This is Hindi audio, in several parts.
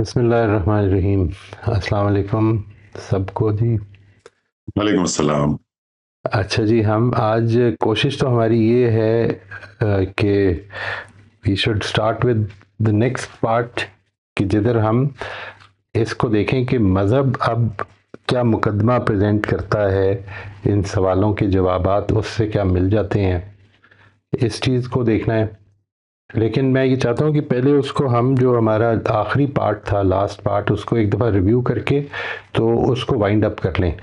बिस्मिल्लाहिर्रहमानिर्रहीम। अस्सलाम वालेकुम सबको जी। वालेकुम अस्सलाम। अच्छा जी, हम आज कोशिश तो हमारी ये है कि we should start with the next part, कि जिधर हम इसको देखें कि मज़हब अब क्या मुकदमा प्रेजेंट करता है, इन सवालों के जवाबात उससे क्या मिल जाते हैं, इस चीज़ को देखना है। लेकिन मैं ये चाहता हूँ कि पहले उसको हम, जो हमारा आखिरी पार्ट था, लास्ट पार्ट, उसको एक दफ़ा रिव्यू करके तो उसको वाइंड अप कर लें,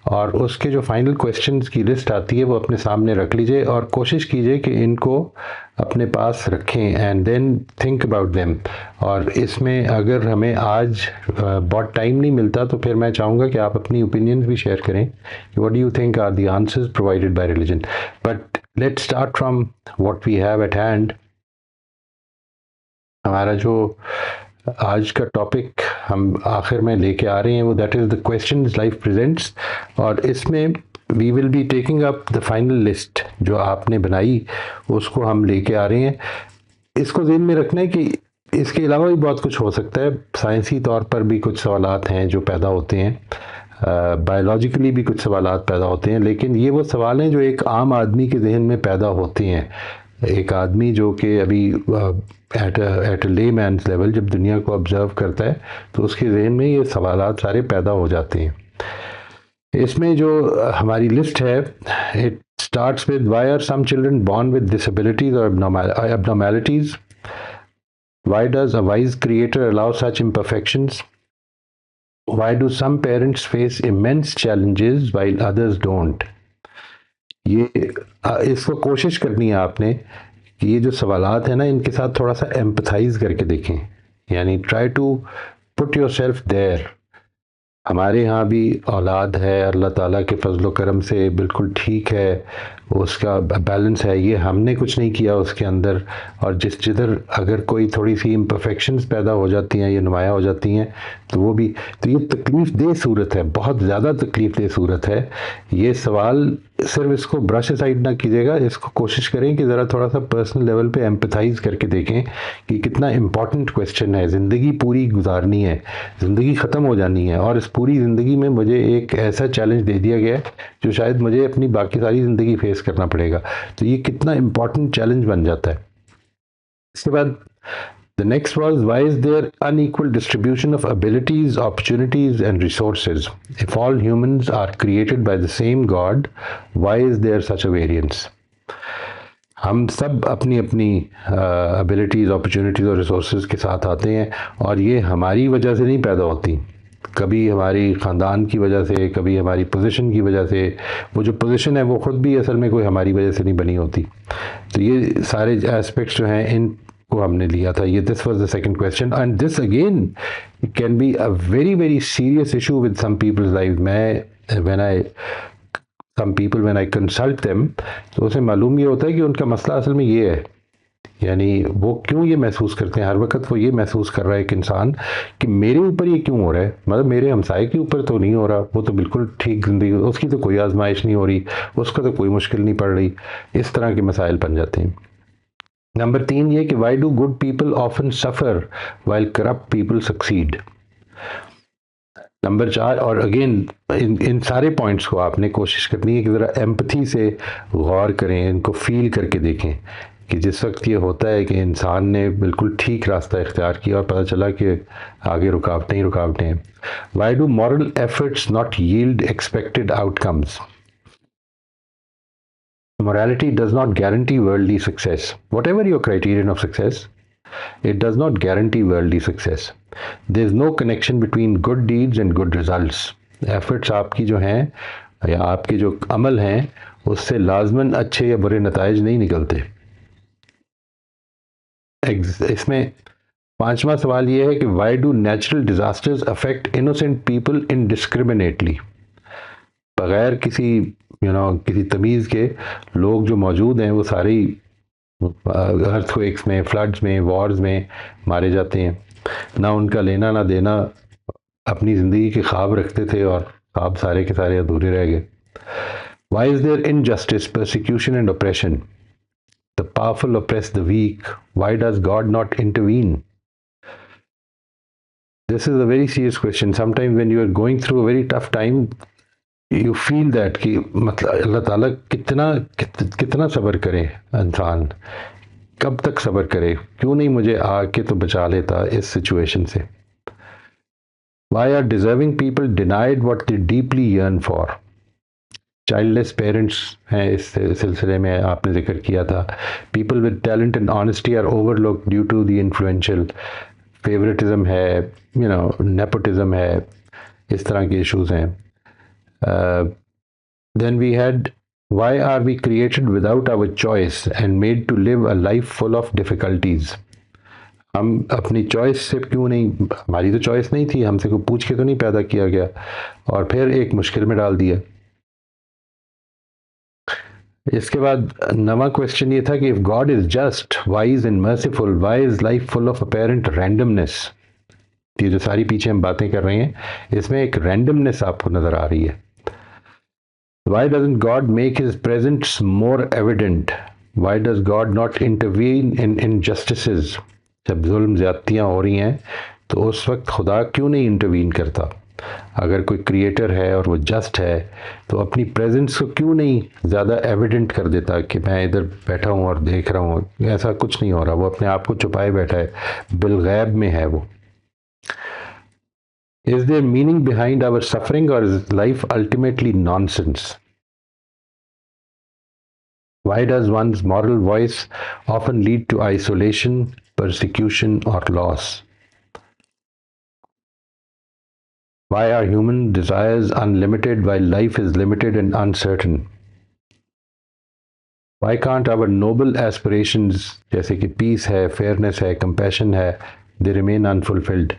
और उसके जो फाइनल क्वेश्चंस की लिस्ट आती है वो अपने सामने रख लीजिए और कोशिश कीजिए कि इनको अपने पास रखें and then think about them. और इसमें अगर हमें आज बहुत टाइम नहीं मिलता तो फिर मैं चाहूँगा कि आप अपनी ओपिनियंस भी शेयर करें कि what do you think are the answers provided by religion. But let's start from what we have at hand. हमारा जो आज का टॉपिक हम आखिर में लेके आ रहे हैं वो that is the questions life presents, और इसमें we will be taking up the final list जो आपने बनाई, उसको हम लेके आ रहे हैं। इसको ज़हन में रखना है कि इसके अलावा भी बहुत कुछ हो सकता है। साइंसी तौर पर भी कुछ सवालात हैं जो पैदा होते हैं, बायोलॉजिकली भी कुछ सवालात पैदा होते हैं, लेकिन ये वो सवाल हैं जो एक आम आदमी के जहन में पैदा होते हैं। एक आदमी जो कि अभी एट ले मैंस लेवल जब दुनिया को ऑब्जर्व करता है तो उसके जहन में ये सवालात सारे पैदा हो जाते हैं। इसमें जो हमारी लिस्ट है, it starts with why are some children born with disabilities और abnormalities, why does a wise creator allow such imperfections, why do some parents face immense challenges while others don't। ये इसको कोशिश करनी है आपने कि ये जो सवालात हैं ना, इनके साथ थोड़ा सा एम्पथाइज करके देखें, यानी try to put yourself there. हमारे यहाँ भी औलाद है, अल्लाह ताला के फजल करम से बिल्कुल ठीक है, उसका बैलेंस है, ये हमने कुछ नहीं किया उसके अंदर। और जिधर अगर कोई थोड़ी सी इम्परफेक्शंस पैदा हो जाती हैं, ये नुमाया हो जाती हैं, तो वो भी, तो ये तकलीफ़ दे सूरत है, बहुत ज़्यादा तकलीफ़ दे सूरत है। ये सवाल सिर्फ इसको ब्रश साइड ना कीजिएगा, इसको कोशिश करें कि ज़रा थोड़ा सा पर्सनल लेवल पे एम्पथाइज करके देखें कि कितना इम्पॉर्टेंट क्वेश्चन है। ज़िंदगी पूरी गुजारनी है, ज़िंदगी ख़त्म हो जानी है, और इस पूरी ज़िंदगी में मुझे एक ऐसा चैलेंज दे दिया गया है जो शायद मुझे अपनी बाकी सारी ज़िंदगी फेस करना पड़ेगा। तो ये कितना इम्पॉर्टेंट चैलेंज बन जाता है। इसके बाद the next was, why is there unequal distribution of abilities, opportunities and resources? If all humans are created by the same God, why is there such a variance? हम सब अपनी अपनी एबिलिटीज़, अपॉर्चुनिटीज़ और रिसोर्सेज के साथ आते हैं, और ये हमारी वजह से नहीं पैदा होती। कभी हमारी ख़ानदान की वजह से, कभी हमारी पोजीशन की वजह से। वो जो पोजीशन है वो ख़ुद भी असल में कोई हमारी वजह से नहीं बनी होती। तो ये सारे एस्पेक्ट्स जो हैं, इन को हमने लिया था। ये this was the second question, and this again can be a very very serious issue with some people's life. मैं व्हेन आई कंसल्ट देम, तो उसे मालूम ये होता है कि उनका मसला असल में ये है, यानी वो क्यों ये महसूस करते हैं, हर वक्त वो ये महसूस कर रहा है एक इंसान कि मेरे ऊपर ये क्यों हो रहा है, मतलब मेरे हमसाए के ऊपर तो नहीं हो रहा, वो तो बिल्कुल ठीक ज़िंदगी, उसकी तो कोई आजमाइश नहीं हो रही, उसका तो कोई मुश्किल नहीं पड़ रही। इस तरह के मसाइल बन जाते हैं। नंबर 3 ये कि why do good people often suffer while corrupt people succeed. Number 4, और अगेन इन सारे पॉइंट्स को आपने कोशिश करनी है कि ज़रा एम्पथी से गौर करें, इनको फील करके देखें कि जिस वक्त ये होता है कि इंसान ने बिल्कुल ठीक रास्ता इख्तियार किया और पता चला कि आगे रुकावटें ही रुकावटें हैं। Why do moral efforts not yield expected outcomes. Morality does not guarantee worldly success. Whatever your criterion of success, it does not guarantee worldly success. There is no connection between good deeds and good results. Efforts आपकी जो हैं या आपके जो अमल हैं, उससे लाजमन अच्छे या बुरे नताइज नहीं निकलते। इसमें पांचवा सवाल ये है कि why do natural disasters affect innocent people indiscriminately. बगैर किसी किसी तमीज़ के लोग जो मौजूद हैं वो सारे अर्थक्वेक्स में, फ्लड्स में, वॉर्स में मारे जाते हैं। ना उनका लेना ना देना, अपनी ज़िंदगी के ख्वाब रखते थे और ख्वाब सारे के सारे अधूरे रह गए। Why is there injustice, persecution and oppression. The powerful oppress the weak, why does God not intervene. This is a very serious question. Sometimes when you are going through a very tough time, you feel that कि मतलब अल्लाह ताला कितना सब्र करे इंसान, कब तक सब्र करे, क्यों नहीं मुझे आके तो बचा लेता इस सिचुएशन से. Why are deserving people denied what they deeply yearn for? Childless parents हैं, इस सिलसिले में आपने जिक्र किया था. People with talent and honesty are overlooked due to the influential. Favouritism है, नेपोटिज्म है, इस तरह के इश्यूज हैं. Then we had why are we created without our choice and made to live a life full of difficulties? हम अपनी चॉइस से क्यों नहीं, हमारी तो चॉइस नहीं थी, हमसे कोई पूछ के तो नहीं पैदा किया गया और फिर एक मुश्किल में डाल दिया. इसके बाद नवा क्वेश्चन ये था कि if God is just, wise and merciful, why is life full of apparent randomness? ये जो सारी पीछे हम बातें कर रहे हैं इसमें एक रैंडमनेस आपको नजर आ रही है. Why doesn't God make his presence more evident? Why does God not intervene in injustices? जब जुल्म ज़्यादतियाँ हो रही हैं तो उस वक्त खुदा क्यों नहीं इंटरवीन करता? अगर कोई क्रिएटर है और वो जस्ट है तो अपनी प्रेजेंस को क्यों नहीं ज़्यादा एविडेंट कर देता कि मैं इधर बैठा हूँ और देख रहा हूँ? ऐसा कुछ नहीं हो रहा, वो अपने आप को छुपाए बैठा है, बिलगैब में है वो. Is there meaning behind our suffering or is life ultimately nonsense? Why does one's moral voice often lead to isolation, persecution or loss? Why are human desires unlimited while life is limited and uncertain? Why can't our noble aspirations जैसे कि peace है, fairness है, compassion है, they remain unfulfilled?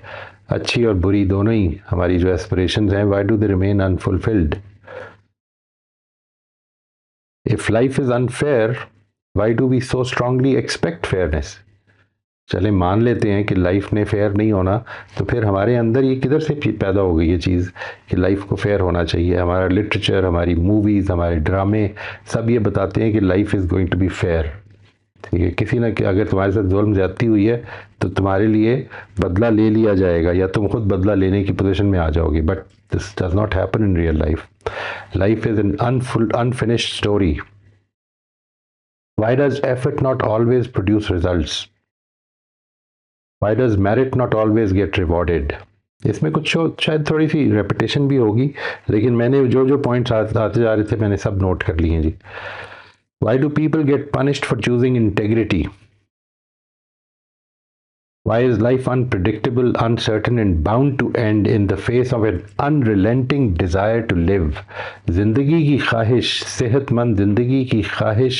अच्छी और बुरी दोनों ही हमारी जो एस्पिरेशंस हैं, why do they remain unfulfilled? If life is unfair, why do we so strongly expect fairness? चले मान लेते हैं कि लाइफ ने फेयर नहीं होना, तो फिर हमारे अंदर ये किधर से पैदा हो गई ये चीज़ कि लाइफ को फेयर होना चाहिए? हमारा लिटरेचर, हमारी मूवीज़, हमारे ड्रामे सब ये बताते हैं कि life is going to be fair. ठीक है, किसी ना अगर तुम्हारे साथ जुल्म ज़्यादती हुई है तो तुम्हारे लिए बदला ले लिया जाएगा या तुम खुद बदला लेने की पोजीशन में आ जाओगे. But this does not happen in real life. Life is an unfinished story. Why does effort not always produce results? Why does merit not always get rewarded? इसमें कुछ शायद थोड़ी सी रेपिटेशन भी होगी, लेकिन मैंने जो पॉइंट्स आते जा रहे थे मैंने सब नोट कर लिए हैं जी. Why do people get punished for choosing integrity? Why is life unpredictable, uncertain and bound to end in the face of an unrelenting desire to live? जिंदगी की ख्वाहिश, सेहतमंद जिंदगी की ख्वाहिश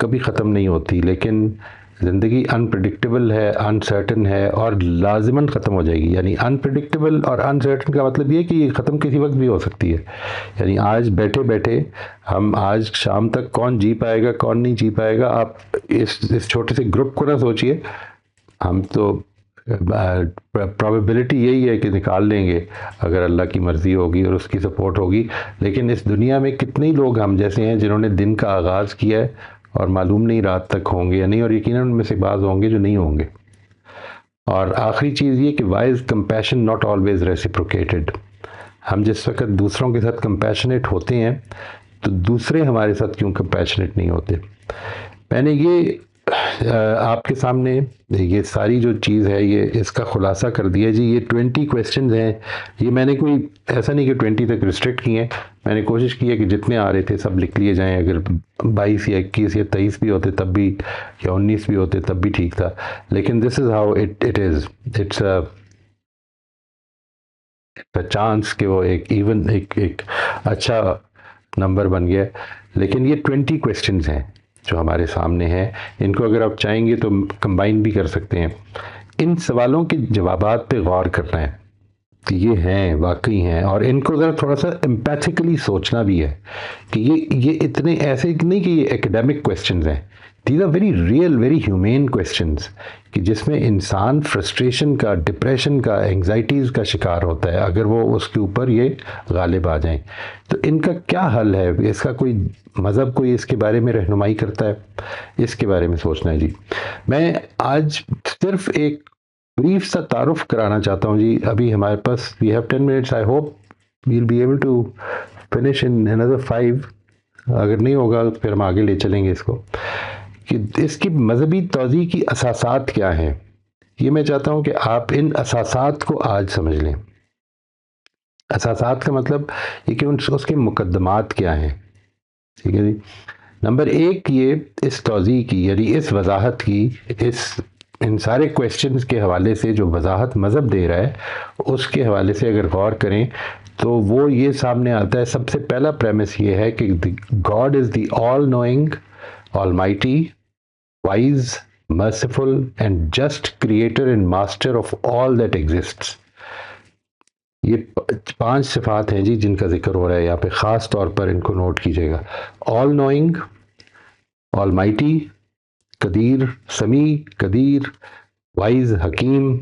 कभी ख़त्म नहीं होती, लेकिन ज़िंदगी अनप्रिडिक्टेबल है, अनसर्टन है और लाजिमन ख़त्म हो जाएगी. यानी अनप्रिडिक्टेबल और अनसर्टन का मतलब ये कि ये ख़त्म किसी वक्त भी हो सकती है. यानी आज बैठे बैठे हम आज शाम तक कौन जी पाएगा कौन नहीं जी पाएगा, आप इस छोटे से ग्रुप को ना सोचिए. हम तो प्रोबेबिलिटी यही है कि निकाल लेंगे अगर अल्लाह की मर्ज़ी होगी और उसकी सपोर्ट होगी. लेकिन इस दुनिया में कितने लोग हम जैसे हैं जिन्होंने दिन का आगाज़ किया है और मालूम नहीं रात तक होंगे या नहीं, और यकीनन उनमें से बाज़ होंगे जो नहीं होंगे. और आखिरी चीज़ ये कि why is compassion not always reciprocated? हम जिस वक्त दूसरों के साथ कंपैशनेट होते हैं तो दूसरे हमारे साथ क्यों कंपैशनेट नहीं होते? मैंने ये आपके सामने ये सारी जो चीज़ है ये इसका खुलासा कर दिया जी. ये 20 क्वेश्चंस हैं. ये मैंने कोई ऐसा नहीं कि 20 तक रिस्ट्रिक्ट किए हैं, मैंने कोशिश की है कि जितने आ रहे थे सब लिख लिए जाएं. अगर 22 या 21 या 23 भी होते तब भी, या 19 भी होते तब भी ठीक था. लेकिन this is how it is. It's a chance कि वो एक अच्छा नंबर बन गया. लेकिन ये 20 क्वेश्चंस हैं जो हमारे सामने हैं. इनको अगर आप चाहेंगे तो कंबाइन भी कर सकते हैं. इन सवालों के जवाबात पे गौर करना है कि ये हैं, वाकई हैं, और इनको ज़रा थोड़ा सा एम्पैथिकली सोचना भी है कि ये इतने ऐसे नहीं कि ये एकेडमिक क्वेश्चंस हैं. These are very real, very humane questions कि जिसमें इंसान फ्रस्ट्रेशन का, डिप्रेशन का, एंग्जाइटीज़ का शिकार होता है अगर वो उसके ऊपर ये गालिब आ जाएं. तो इनका क्या हल है? इसका कोई मज़हब कोई इसके बारे में रहनुमाई करता है? इसके बारे में सोचना है जी. मैं आज सिर्फ एक ब्रीफ सा तारुफ कराना चाहता हूँ जी। अभी हमारे पास we have 10 minutes, I hope we will be able to finish in another 5। अगर नहीं होगा तो फिर हम आगे ले चलेंगे इसको, कि इसकी मजहबी तौज़ी की असासात क्या हैं। ये मैं चाहता हूँ कि आप इन असासात को आज समझ लें। असासात का मतलब ये कि उसके मुकद्दमात क्या हैं, ठीक है जी। नंबर 1 ये इस तौज़ी की, यानी इस वजाहत की, इन सारे क्वेश्चंस के हवाले से जो वजाहत मज़हब दे रहा है उसके हवाले से अगर गौर करें तो वो ये सामने आता है। सबसे पहला प्रेमिस ये है कि God is the all knowing, almighty, wise, merciful and just creator and master of all that exists. ये 5 सिफात हैं जी जिनका जिक्र हो रहा है यहाँ पे, ख़ास तौर पर इनको नोट कीजिएगा। ऑल नोइंग, ऑलमाइटी, कदीर, समी, कदीर, वाइज, हकीम,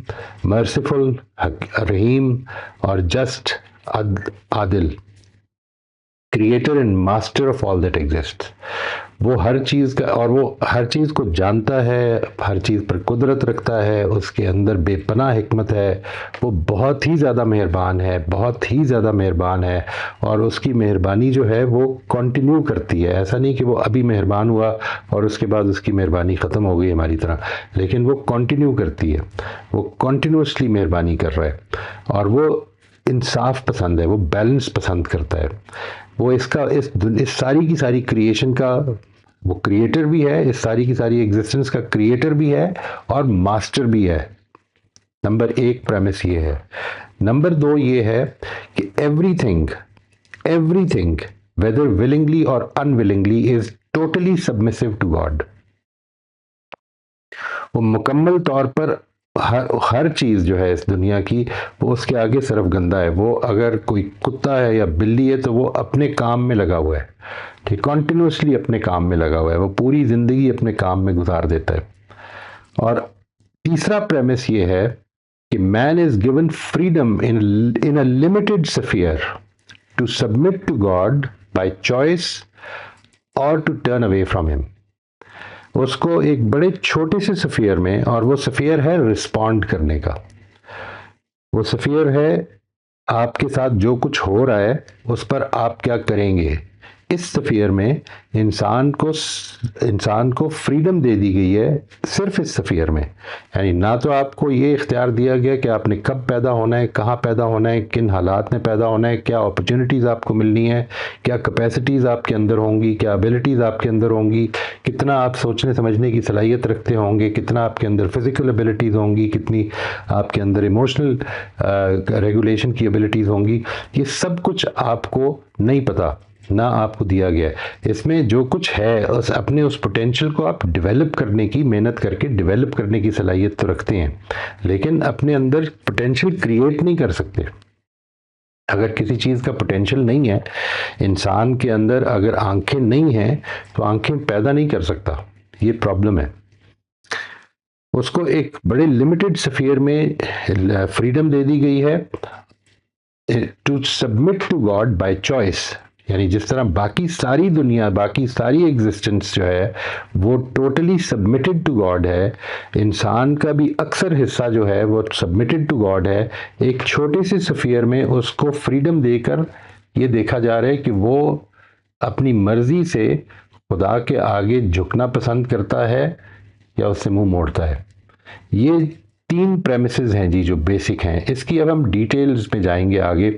मर्सिफुल, रहीम, और just, Adil, creator and master of all that exist. वो हर चीज़ का, और वो हर चीज़ को जानता है, हर चीज़ पर कुदरत रखता है, उसके अंदर बेपनाह हिकमत है। वो बहुत ही ज़्यादा मेहरबान है, बहुत ही ज़्यादा मेहरबान है, और उसकी मेहरबानी जो है वो कंटिन्यू करती है। ऐसा नहीं कि वो अभी मेहरबान हुआ और उसके बाद उसकी मेहरबानी ख़त्म हो गई हमारी तरह, लेकिन वो कंटिन्यू करती है, वो कंटिन्यूसली मेहरबानी कर रहा है। और वो इंसाफ पसंद है, वो बैलेंस पसंद करता है। वो इसका इस सारी की सारी क्रिएशन का वो क्रिएटर भी है, इस सारी की सारी एग्जिस्टेंस का क्रिएटर भी है और मास्टर भी है। नंबर 1 प्रेमिस ये है। नंबर 2 ये है कि एवरीथिंग वेदर विलिंगली और unwillingly is totally submissive to God. वो मुकम्मल तौर पर हर चीज़ जो है इस दुनिया की, वो उसके आगे सरफगंदा है। वो अगर कोई कुत्ता है या बिल्ली है तो वो अपने काम में लगा हुआ है, ठीक, कॉन्टिन्यूसली अपने काम में लगा हुआ है, वो पूरी ज़िंदगी अपने काम में गुजार देता है। और तीसरा प्रेमिस ये है कि man is given freedom in a limited sphere to submit to God by choice और to turn away from him. उसको एक बड़े छोटे से स्फीयर में, और वो स्फीयर है रिस्पॉन्ड करने का, वो स्फीयर है आपके साथ जो कुछ हो रहा है उस पर आप क्या करेंगे। इस स्फीयर में इंसान को फ्रीडम दे दी गई है, सिर्फ इस स्फीयर में। यानी ना तो आपको ये इख्तियार दिया गया कि आपने कब पैदा होना है, कहाँ पैदा होना है, किन हालात में पैदा होना है, क्या अपॉर्चुनिटीज़ आपको मिलनी है, क्या कैपेसिटीज़ आपके अंदर होंगी, क्या एबिलिटीज़ आपके अंदर होंगी, कितना आप सोचने समझने की सलाहियत रखते होंगे, कितना आपके अंदर फिज़िकल एबिलिटीज़ होंगी, कितनी आपके अंदर इमोशनल रेगुलेशन की एबिलिटीज़ होंगी। ये सब कुछ आपको नहीं पता, ना आपको दिया गया है। इसमें जो कुछ है उस पोटेंशियल को आप डेवलप करने की, मेहनत करके डेवलप करने की सलाहियत तो रखते हैं, लेकिन अपने अंदर पोटेंशियल क्रिएट नहीं कर सकते। अगर किसी चीज़ का पोटेंशियल नहीं है, इंसान के अंदर अगर आंखें नहीं हैं तो आंखें पैदा नहीं कर सकता, ये प्रॉब्लम है। उसको एक बड़े लिमिटेड स्फीयर में फ्रीडम दे दी गई है to submit to God by choice. यानी जिस तरह बाकी सारी दुनिया, बाकी सारी एग्जिस्टेंस जो है वो टोटली सबमिटेड टू गॉड है, इंसान का भी अक्सर हिस्सा जो है वो सबमिटेड टू गॉड है। एक छोटे से स्फीयर में उसको फ्रीडम देकर ये देखा जा रहा है कि वो अपनी मर्जी से खुदा के आगे झुकना पसंद करता है या उससे मुंह मोड़ता है। ये 3 प्रेमिसेस हैं जी जो बेसिक हैं। इसकी अब हम डिटेल्स में जाएंगे आगे।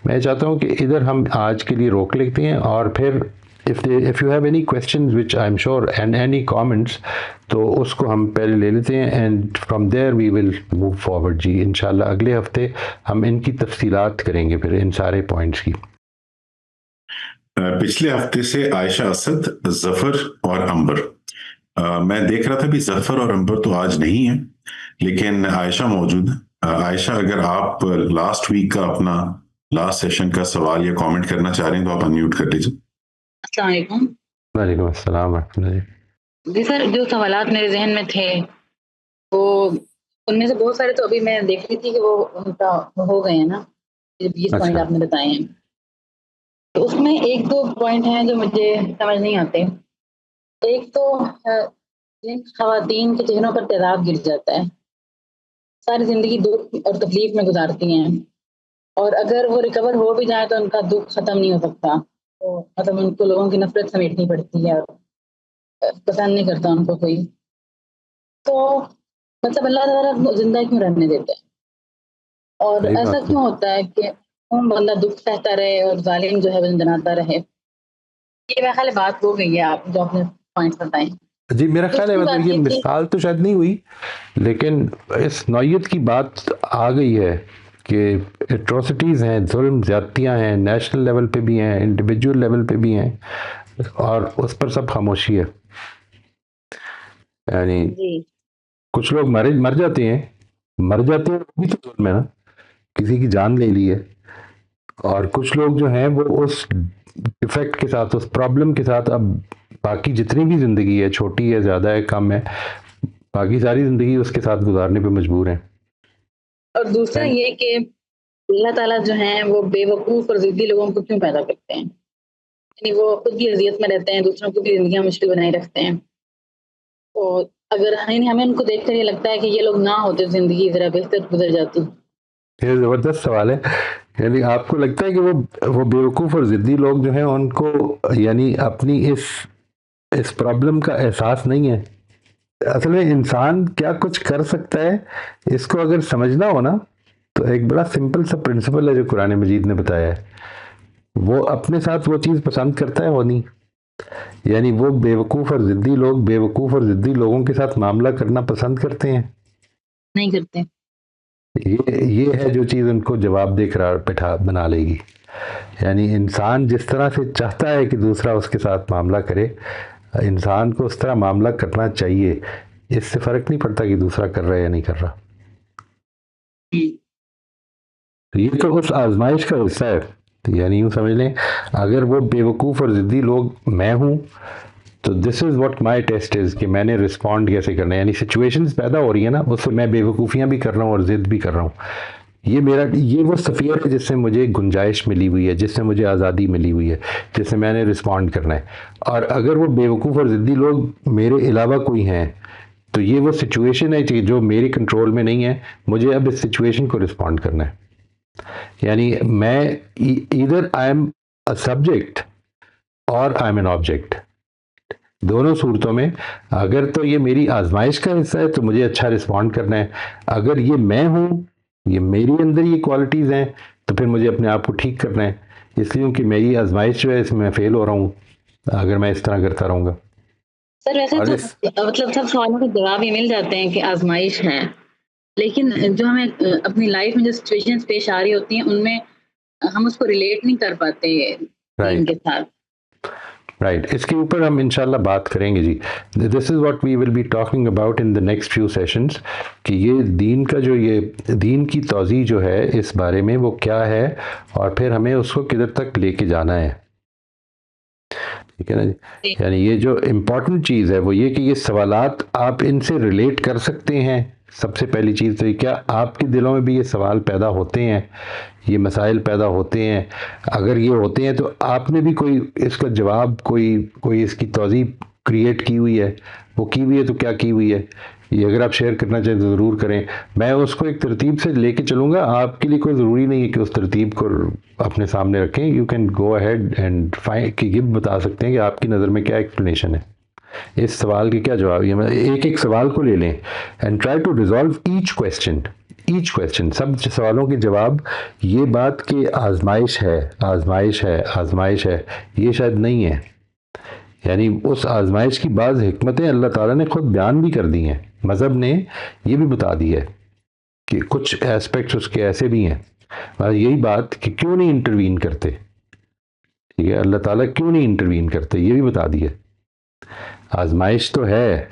मैं चाहता हूं कि इधर हम आज के लिए रोक लेते हैं, और फिर if you have any questions which I am sure and any comments, तो उसको हम पहले ले लेते हैं, and from there we will move forward जी। इंशाल्लाह अगले हफ्ते हम इनकी तफसीलात करेंगे फिर इन सारे पॉइंट्स की। पिछले हफ्ते से आयशा असद, जफर और अंबर, मैं देख रहा था भी जफर और अंबर तो आज नहीं है, लेकिन आयशा मौजूद है। आयशा, अगर आप लास्ट वीक का अपना लास्ट सेशन का सवाल या कमेंट करना चाह रहे हैं तो आप अनम्यूट कर लीजिए। अस्सलाम वालेकुम। वालेकुम अस्सलाम रहमतुल्लाह। जी सर, जो सवालात मेरे जहन में थे तो उनमें से बहुत सारे तो अभी मैं देख रही थी कि वो उनका हो गए हैं ना, 20 पॉइंट आपने बताए हैं। तो उसमें 1-2 पॉइंट हैं जो मुझे समझ नहीं आते। एक तो जिन खवातीन के चेहरों पर तेजाब गिर जाता है, सारी जिंदगी दुख और तकलीफ में गुजारती हैं, और अगर वो रिकवर हो भी जाए तो उनका दुख खत्म नहीं हो सकता। तो मतलब उनको लोगों की नफरत समेटनी पड़ती है, और पसंद नहीं करता उनको कोई। तो मतलब अल्लाह ताला जिंदा क्यों रहने देते हैं, और सही ऐसा बात है क्यों होता है कि बंदा दुख सहता रहे और जालिम जो है वो जिंदनाता रहे। ये मेरा ख्याल है बात हो गई है, आप जो आपने पॉइंट्स बताए। जी। मेरा ख्याल है दूसरी मतलब बात ये ये थी, मिसाल तो शायद नहीं हुई, लेकिन इस नौयत की बात आ गई है कि एट्रोसिटीज़ हैं, जुल्म ज़्यादतियाँ हैं, नेशनल लेवल पे भी हैं, इंडिविजुअल लेवल पे भी हैं, और उस पर सब खामोशी है। यानी जी कुछ लोग मर जाते हैं, वो भी तो जुल्म है ना, किसी की जान ले ली है। और कुछ लोग जो हैं वो उस डिफेक्ट के साथ, उस प्रॉब्लम के साथ, अब बाकी जितनी भी ज़िंदगी है, छोटी है, ज़्यादा है, कम है, बाकी सारी ज़िंदगी उसके साथ गुजारने पे मजबूर हैं। और दूसरा ये कि अल्लाह ताला जो है वो बेवकूफ़ और ज़िद्दी लोगों को क्यों पैदा करते हैं। यानी वो खुद भी अज़ियत में रहते हैं, दूसरों की भी ज़िंदगियाँ मुश्किल बनाए रखते हैं। तो अगर हमें उनको देखकर ये लगता है कि ये लोग ना होते, ज़िंदगी ज़रा बेहतर गुजर जाती। ये ज़बरदस्त सवाल है। यानी आपको लगता है कि वो बेवकूफ़ और ज़िद्दी लोग जो हैं उनको यानी अपनी इस प्रॉब्लम का एहसास नहीं है। असल में इंसान क्या कुछ कर सकता है, इसको अगर समझना हो ना, तो एक बड़ा सिंपल सा प्रिंसिपल है जो कुरान मजीद ने बताया है। वो अपने साथ वो चीज़ पसंद करता है होनी, यानी वो बेवकूफ़ और ज़िद्दी लोगों के साथ मामला करना पसंद करते हैं। नहीं करते। ये है जो चीज़ उनको जवाब दे करार बैठा बना लेगी। यानी इंसान जिस तरह से चाहता है कि दूसरा उसके साथ मामला करे, इंसान को उस तरह मामला करना चाहिए। इससे फ़र्क नहीं पड़ता कि दूसरा कर रहा है या नहीं कर रहा। तो ये तो उस आजमाइश का हिस्सा है। तो यानी यूँ समझ लें, अगर वो बेवकूफ़ और ज़िद्दी लोग मैं हूँ, तो this is what my test is कि मैंने रिस्पॉन्ड कैसे करना है। यानी सिचुएशंस पैदा हो रही है ना, उससे मैं बेवकूफ़ियाँ भी कर रहा हूँ और ज़िद भी कर रहा हूँ। ये वो सफ़ीर है जिससे मुझे गुंजाइश मिली हुई है, जिससे मुझे आज़ादी मिली हुई है, जिससे मैंने रिस्पॉन्ड करना है। और अगर वो बेवकूफ़ और ज़िद्दी लोग मेरे अलावा कोई हैं, तो ये वो सिचुएशन है कि जो मेरे कंट्रोल में नहीं है, मुझे अब इस सिचुएशन को रिस्पॉन्ड करना है। यानी मैं either I am a subject और आई एम एन ऑब्जेक्ट। दोनों सूरतों में अगर तो ये मेरी आजमाइश का हिस्सा है तो मुझे अच्छा रिस्पॉन्ड करना है। अगर ये मैं हूँ, ये मेरे अंदर ये क्वालिटीज़ हैं, तो फिर मुझे अपने आप को ठीक करना है। इसलिए कि मेरी आजमाइश जो है इसमें मैं फेल हो रहा हूँ अगर मैं इस तरह करता रहूँगा। सर वैसे तो मतलब सब सवालों के जवाब ये मिल जाते हैं कि आजमाइश है, लेकिन जो हमें अपनी लाइफ में जो सिचुएशंस पेश आ रही होती हैं उनमें हम उसको रिलेट नहीं कर पाते दीन के साथ। राइट, इसके ऊपर हम इंशाल्लाह बात करेंगे जी। This is what we will be talking about in the next few sessions, कि ये दीन का जो ये दीन की तौज़ी जो है इस बारे में वो क्या है, और फिर हमें उसको किधर तक लेके जाना है। ठीक है ना जी। यानी ये जो इम्पोर्टेंट चीज़ है वो ये कि ये सवालात आप इनसे रिलेट कर सकते हैं। सबसे पहली चीज़ तो ये, क्या आपके दिलों में भी ये सवाल पैदा होते हैं, ये मसाइल पैदा होते हैं? अगर ये होते हैं तो आपने भी कोई इसका जवाब, कोई इसकी तौज़ी क्रिएट की हुई है? वो की हुई है तो क्या की हुई है? ये अगर आप शेयर करना चाहें तो ज़रूर करें। मैं उसको एक तरतीब से लेके चलूँगा। आपके लिए कोई ज़रूरी नहीं है कि उस तरतीब को अपने सामने रखें। You can go ahead and find कि ये बता सकते हैं कि आपकी नज़र में क्या एक्सप्लेनेशन है, इस सवाल के क्या जवाब। ये एक एक सवाल को ले लें and try to resolve each question, सब सवालों के जवाब। ये बात कि आजमाइश है, ये शायद नहीं है। यानी उस आजमाइश की बाज़ हिकमतें अल्लाह ताला ने खुद बयान भी कर दी हैं। मज़हब ने ये भी बता दी है कि कुछ एस्पेक्ट्स उसके ऐसे भी हैं। यही बात कि क्यों नहीं इंटरवीन करते, ठीक है, अल्लाह ताला क्यों नहीं इंटरवीन करते, ये भी बता दिया। आजमाइश तो है।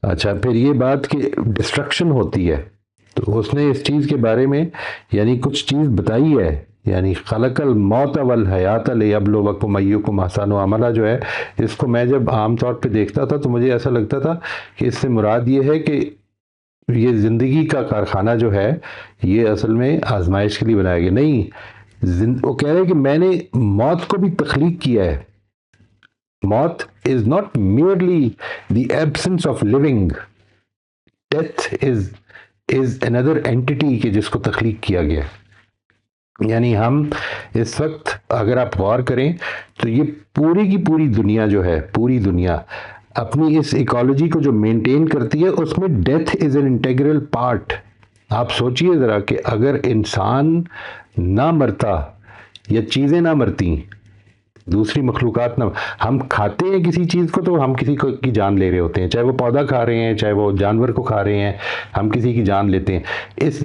अच्छा, फिर ये बात कि डिस्ट्रक्शन होती है, तो उसने इस चीज़ के बारे में यानी कुछ चीज़ बताई है। यानी खलकल मौत वल हयात लियब्लुवकुम अय्युकुम अहसनु अमला जो है, इसको मैं जब आम तौर पे देखता था तो मुझे ऐसा लगता था कि इससे मुराद ये है कि ये ज़िंदगी का कारखाना जो है ये असल में आजमाइश के लिए बनाया गया नहीं। वो कह रहे हैं कि मैंने मौत को भी तख्लीक किया है। मौत is not merely the absence of living. Death is is another entity के जिसको तख्लीक किया गया। यानी हम इस वक्त अगर आप गौर करें तो ये पूरी की पूरी दुनिया जो है, पूरी दुनिया अपनी इस इकोलॉजी को जो मेंटेन करती है, उसमें death is an integral part. आप सोचिए ज़रा कि अगर इंसान ना मरता या चीज़ें ना मरती, दूसरी मखलूक़ात ना, हम खाते हैं किसी चीज़ को तो हम किसी को की जान ले रहे होते हैं, चाहे वो पौधा खा रहे हैं, चाहे वो जानवर को खा रहे हैं, हम किसी की जान लेते हैं। इस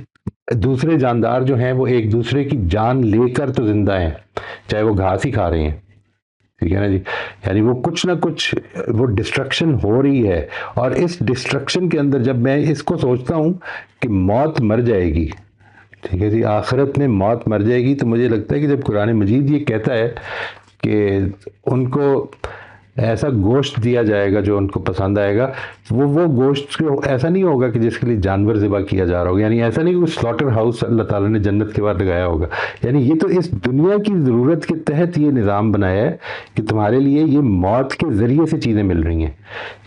दूसरे जानदार जो हैं वो एक दूसरे की जान लेकर तो जिंदा हैं, चाहे वो घास ही खा रहे हैं, ठीक है ना जी। यानी वो कुछ ना कुछ वो डिस्ट्रक्शन हो रही है। और इस डिस्ट्रक्शन के अंदर जब मैं इसको सोचता हूँ कि मौत मर जाएगी, ठीक है जी, आखिरत में मौत मर जाएगी, तो मुझे लगता है कि जब कुरान मजीद ये कहता है कि उनको ऐसा गोश्त दिया जाएगा जो उनको पसंद आएगा, वो गोश्त ऐसा नहीं होगा कि जिसके लिए जानवर ज़िबा किया जा रहा होगा। यानी ऐसा नहीं कि स्लॉटर हाउस अल्लाह ताला ने जन्नत के बाद लगाया होगा। यानी ये तो इस दुनिया की ज़रूरत के तहत ये निज़ाम बनाया है कि तुम्हारे लिए ये मौत के ज़रिए से चीज़ें मिल रही हैं।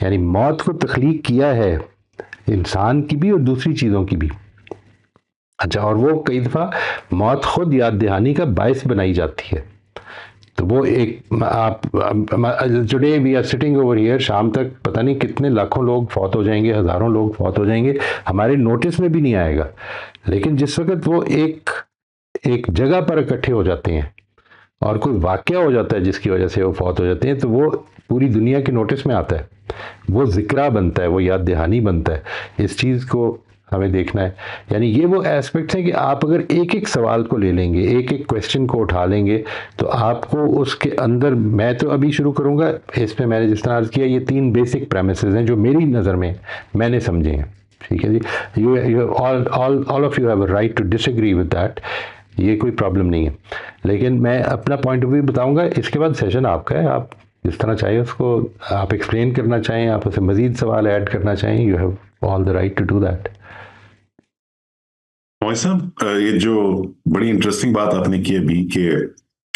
यानी मौत को तख्लीक किया है इंसान की भी और दूसरी चीज़ों की भी। अच्छा, और वो कई दफ़ा मौत खुद याद दहानी का बायस बनाई जाती है। तो वो एक आप today we are sitting over here, शाम तक पता नहीं कितने लाखों लोग फौत हो जाएंगे, हज़ारों लोग फौत हो जाएंगे, हमारे नोटिस में भी नहीं आएगा। लेकिन जिस वक्त वो एक जगह पर इकट्ठे हो जाते हैं और कोई वाक़या हो जाता है जिसकी वजह से वो फौत हो जाते हैं, तो वो पूरी दुनिया के नोटिस में आता है, वो ज़िक्रा बनता है, वो याद दहानी बनता है। इस चीज़ को हमें देखना है। यानी ये वो एस्पेक्ट्स हैं कि आप अगर एक एक सवाल को ले लेंगे, एक एक क्वेश्चन को उठा लेंगे, तो आपको उसके अंदर, मैं तो अभी शुरू करूंगा इस पे, मैंने जिस तरह अर्ज किया, ये 3 बेसिक प्रेमिसेस हैं जो मेरी नज़र में मैंने समझे हैं, ठीक है जी। You all of you have a right to disagree with that, ये कोई प्रॉब्लम नहीं है। लेकिन मैं अपना पॉइंट ऑफ व्यू बताऊंगा, इसके बाद सेशन आपका है, आप जिस तरह चाहे उसको आप एक्सप्लेन करना चाहें, आप उसे मज़ीद सवाल ऐड करना चाहें, you have all the right to do that. साहब, ये जो बड़ी इंटरेस्टिंग बात आपने की अभी कि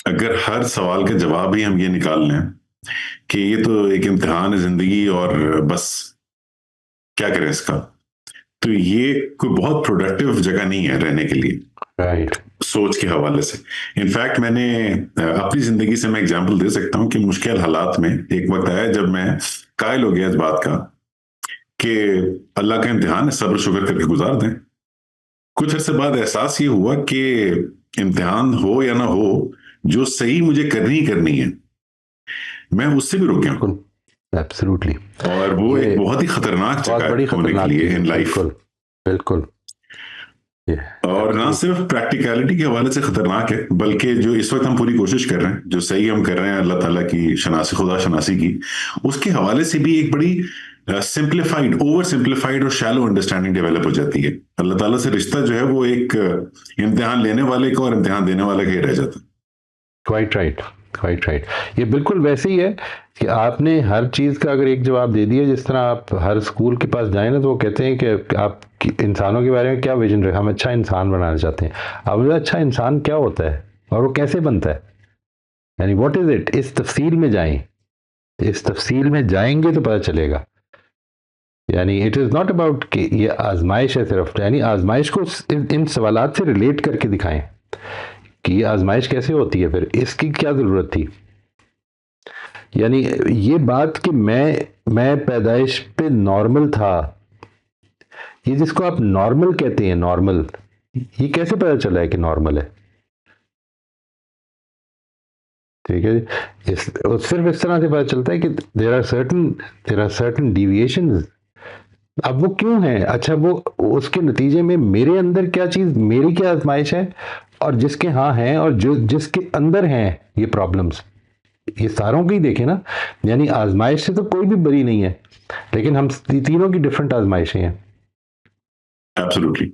अगर हर सवाल का जवाब ही हम ये निकाल लें कि ये तो एक इम्तिहान है जिंदगी और बस क्या करें इसका, तो ये कोई बहुत प्रोडक्टिव जगह नहीं है रहने के लिए, राइट। सोच के हवाले से। इनफैक्ट मैंने अपनी जिंदगी से मैं एग्जांपल दे सकता हूँ कि मुश्किल हालात में एक वक्त आया जब मैं कायल हो गया इस बात का कि अल्लाह का इम्तिहान है, सब्र शुक्र करके गुजार दें। कुछ अर्से बाद एहसास ये हुआ कि इम्तिहान हो या ना हो, जो सही मुझे करनी है, मैं उससे भी रुक गया। एब्सोल्युटली। और वो एक बहुत ही खतरनाक जगह होने के लिए इन लाइफ। बिल्कुल। और ना सिर्फ प्रैक्टिकलिटी के हवाले से खतरनाक है, बल्कि जो इस वक्त हम पूरी कोशिश कर रहे हैं, जो सही हम कर रहे हैं अल्लाह ताला की शनासी, खुदा शनासी की, उसके हवाले से भी एक बड़ी सिंप्लीफाइड, ओवर सिंप्लीफाइड और शैलो अंडरस्टैंडिंग डेवलप हो जाती है। अल्लाह ताला से रिश्ता जो है वो एक इम्तिहान लेने वाले का और इम्तिहान देने वाले का ही रह जाता है। Quite right, quite right. ये बिल्कुल वैसे ही है कि आपने हर चीज़ का अगर एक जवाब दे दिया, जिस तरह आप हर स्कूल के पास जाएं ना, तो वो कहते हैं कि आप इंसानों के बारे में क्या विजन रहे, हम अच्छा इंसान बनाना चाहते हैं। अब मुझे अच्छा इंसान क्या होता है और वो कैसे बनता है, यानी व्हाट इज इट, इस तफसील में जाएं, इस तफसील में जाएंगे तो पता चलेगा। यानी इट इज़ नॉट अबाउट कि ये आजमाइश है सिर्फ, यानी आजमाइश को इन सवालात से रिलेट करके दिखाएं कि ये आजमाइश कैसे होती है, फिर इसकी क्या ज़रूरत थी। यानी ये बात कि मैं पैदाइश पे नॉर्मल था, ये जिसको आप नॉर्मल कहते हैं, नॉर्मल, ये कैसे पता चला है कि नॉर्मल है, ठीक है। सिर्फ इस तरह से पता चलता है कि देयर आर सर्टेन डिविएशंस। अब वो क्यों है, अच्छा वो उसके नतीजे में मेरे अंदर क्या चीज, मेरी क्या आजमाइश है, और जिसके हाँ हैं और जो जिसके अंदर हैं ये प्रॉब्लम्स, ये सारों की देखें ना। यानी आजमाइश से तो कोई भी बरी नहीं है, लेकिन हम तीनों की डिफरेंट आजमाइशें हैं। एब्सोल्युटली।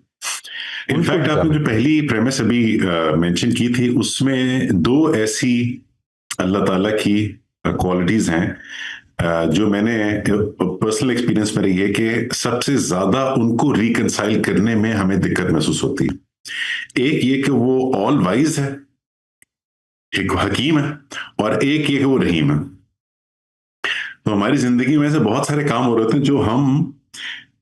इनफैक्ट आपने जो पहली प्रेमिस अभी मेंशन की थी, उसमें 2 ऐसी अल्लाह ताला की क्वालिटीज हैं जो मैंने पर्सनल एक्सपीरियंस में रही है कि सबसे ज्यादा उनको रिकंसाइल करने में हमें दिक्कत महसूस होती है। एक ये कि वो ऑल वाइज है, एक हकीम है, और एक ये कि वो रहीम है। तो हमारी जिंदगी में ऐसे बहुत सारे काम हो रहे होते हैं जो हम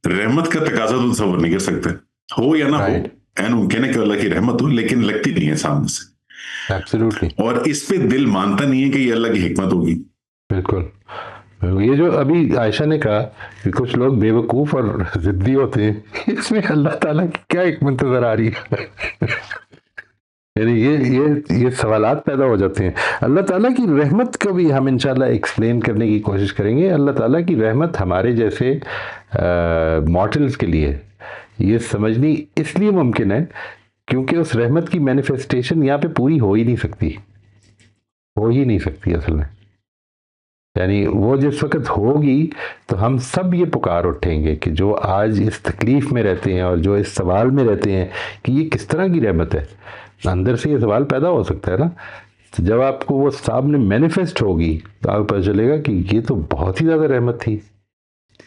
रहमत का तकाजा तो तस्वर नहीं कर सकते, हो या ना हो, Right. मुमकिन है कि अल्लाह की रहमत हो, लेकिन लगती नहीं है सामने से। Absolutely. और इस पे दिल मानता नहीं है कि ये अल्लाह की हिकमत होगी। बिल्कुल। ये जो अभी आयशा ने कहा कि कुछ लोग बेवकूफ और जिद्दी होते हैं, इसमें अल्लाह ताला की क्या हिकमत नजर आ रही है? यानी ये सवालात पैदा हो जाते हैं। अल्लाह ताला की रहमत को भी हम इंशाल्लाह एक्सप्लेन करने की कोशिश करेंगे। अल्लाह ताला की रहमत हमारे जैसे मॉर्टल्स के लिए ये समझनी इसलिए मुमकिन है क्योंकि उस रहमत की मैनिफेस्टेशन यहाँ पे पूरी हो ही नहीं सकती, हो ही नहीं सकती असल में। यानी वो जिस वक्त होगी तो हम सब ये पुकार उठेंगे कि जो आज इस तकलीफ में रहते हैं और जो इस सवाल में रहते हैं कि ये किस तरह की रहमत है, अंदर से ये सवाल पैदा हो सकता है ना। तो जब आपको वो सामने मैनिफेस्ट होगी तो आपको पता चलेगा कि ये तो बहुत ही ज़्यादा रहमत थी,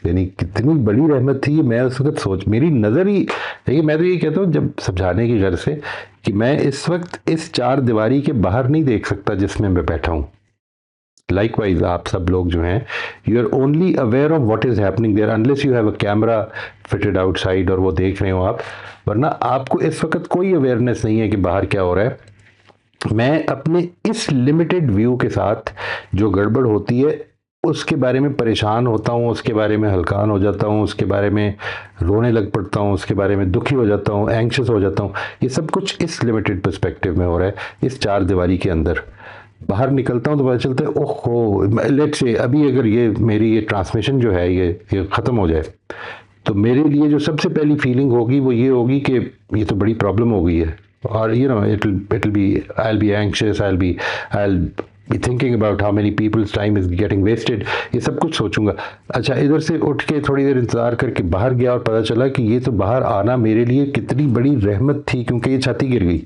यानी कितनी बड़ी रहमत थी। मैं उस वक्त सोच, मेरी नज़र ही, देखिए मैं तो ये कहता हूँ जब समझाने की गर्ज से कि मैं इस वक्त इस चार दीवारी के बाहर नहीं देख सकता जिसमें मैं बैठा हूँ। लाइकवाइज आप सब लोग जो हैं, you are only aware of what is happening there unless you have a camera fitted outside और वो देख रहे हो आप, वरना आपको इस वक्त कोई अवेयरनेस नहीं है कि बाहर क्या हो रहा है। मैं अपने इस लिमिटेड व्यू के साथ जो गड़बड़ होती है उसके बारे में परेशान होता हूँ, उसके बारे में हलकान हो जाता हूँ, उसके बारे में रोने लग पड़ता हूँ, उसके बारे में दुखी हो जाता हूँ, एंग्शियस हो जाता हूँ। ये सब कुछ इस लिमिटेड पर्सपेक्टिव में हो रहा है, इस चार दीवारी के अंदर। बाहर निकलता हूँ तो पता चलता है ओहो, लेट्स से अभी अगर ये मेरी ये ट्रांसमिशन जो है ये ख़त्म हो जाए तो मेरे लिए जो सबसे पहली फीलिंग होगी वो ये होगी कि ये तो बड़ी प्रॉब्लम हो गई है, और you know it'll be I'll be anxious, I'll be thinking about how many people's time is getting wasted, ये सब कुछ सोचूंगा। अच्छा, इधर से उठ के थोड़ी देर इंतज़ार करके बाहर गया और पता चला कि ये तो बाहर आना मेरे लिए कितनी बड़ी रहमत थी क्योंकि ये छाती गिर गई।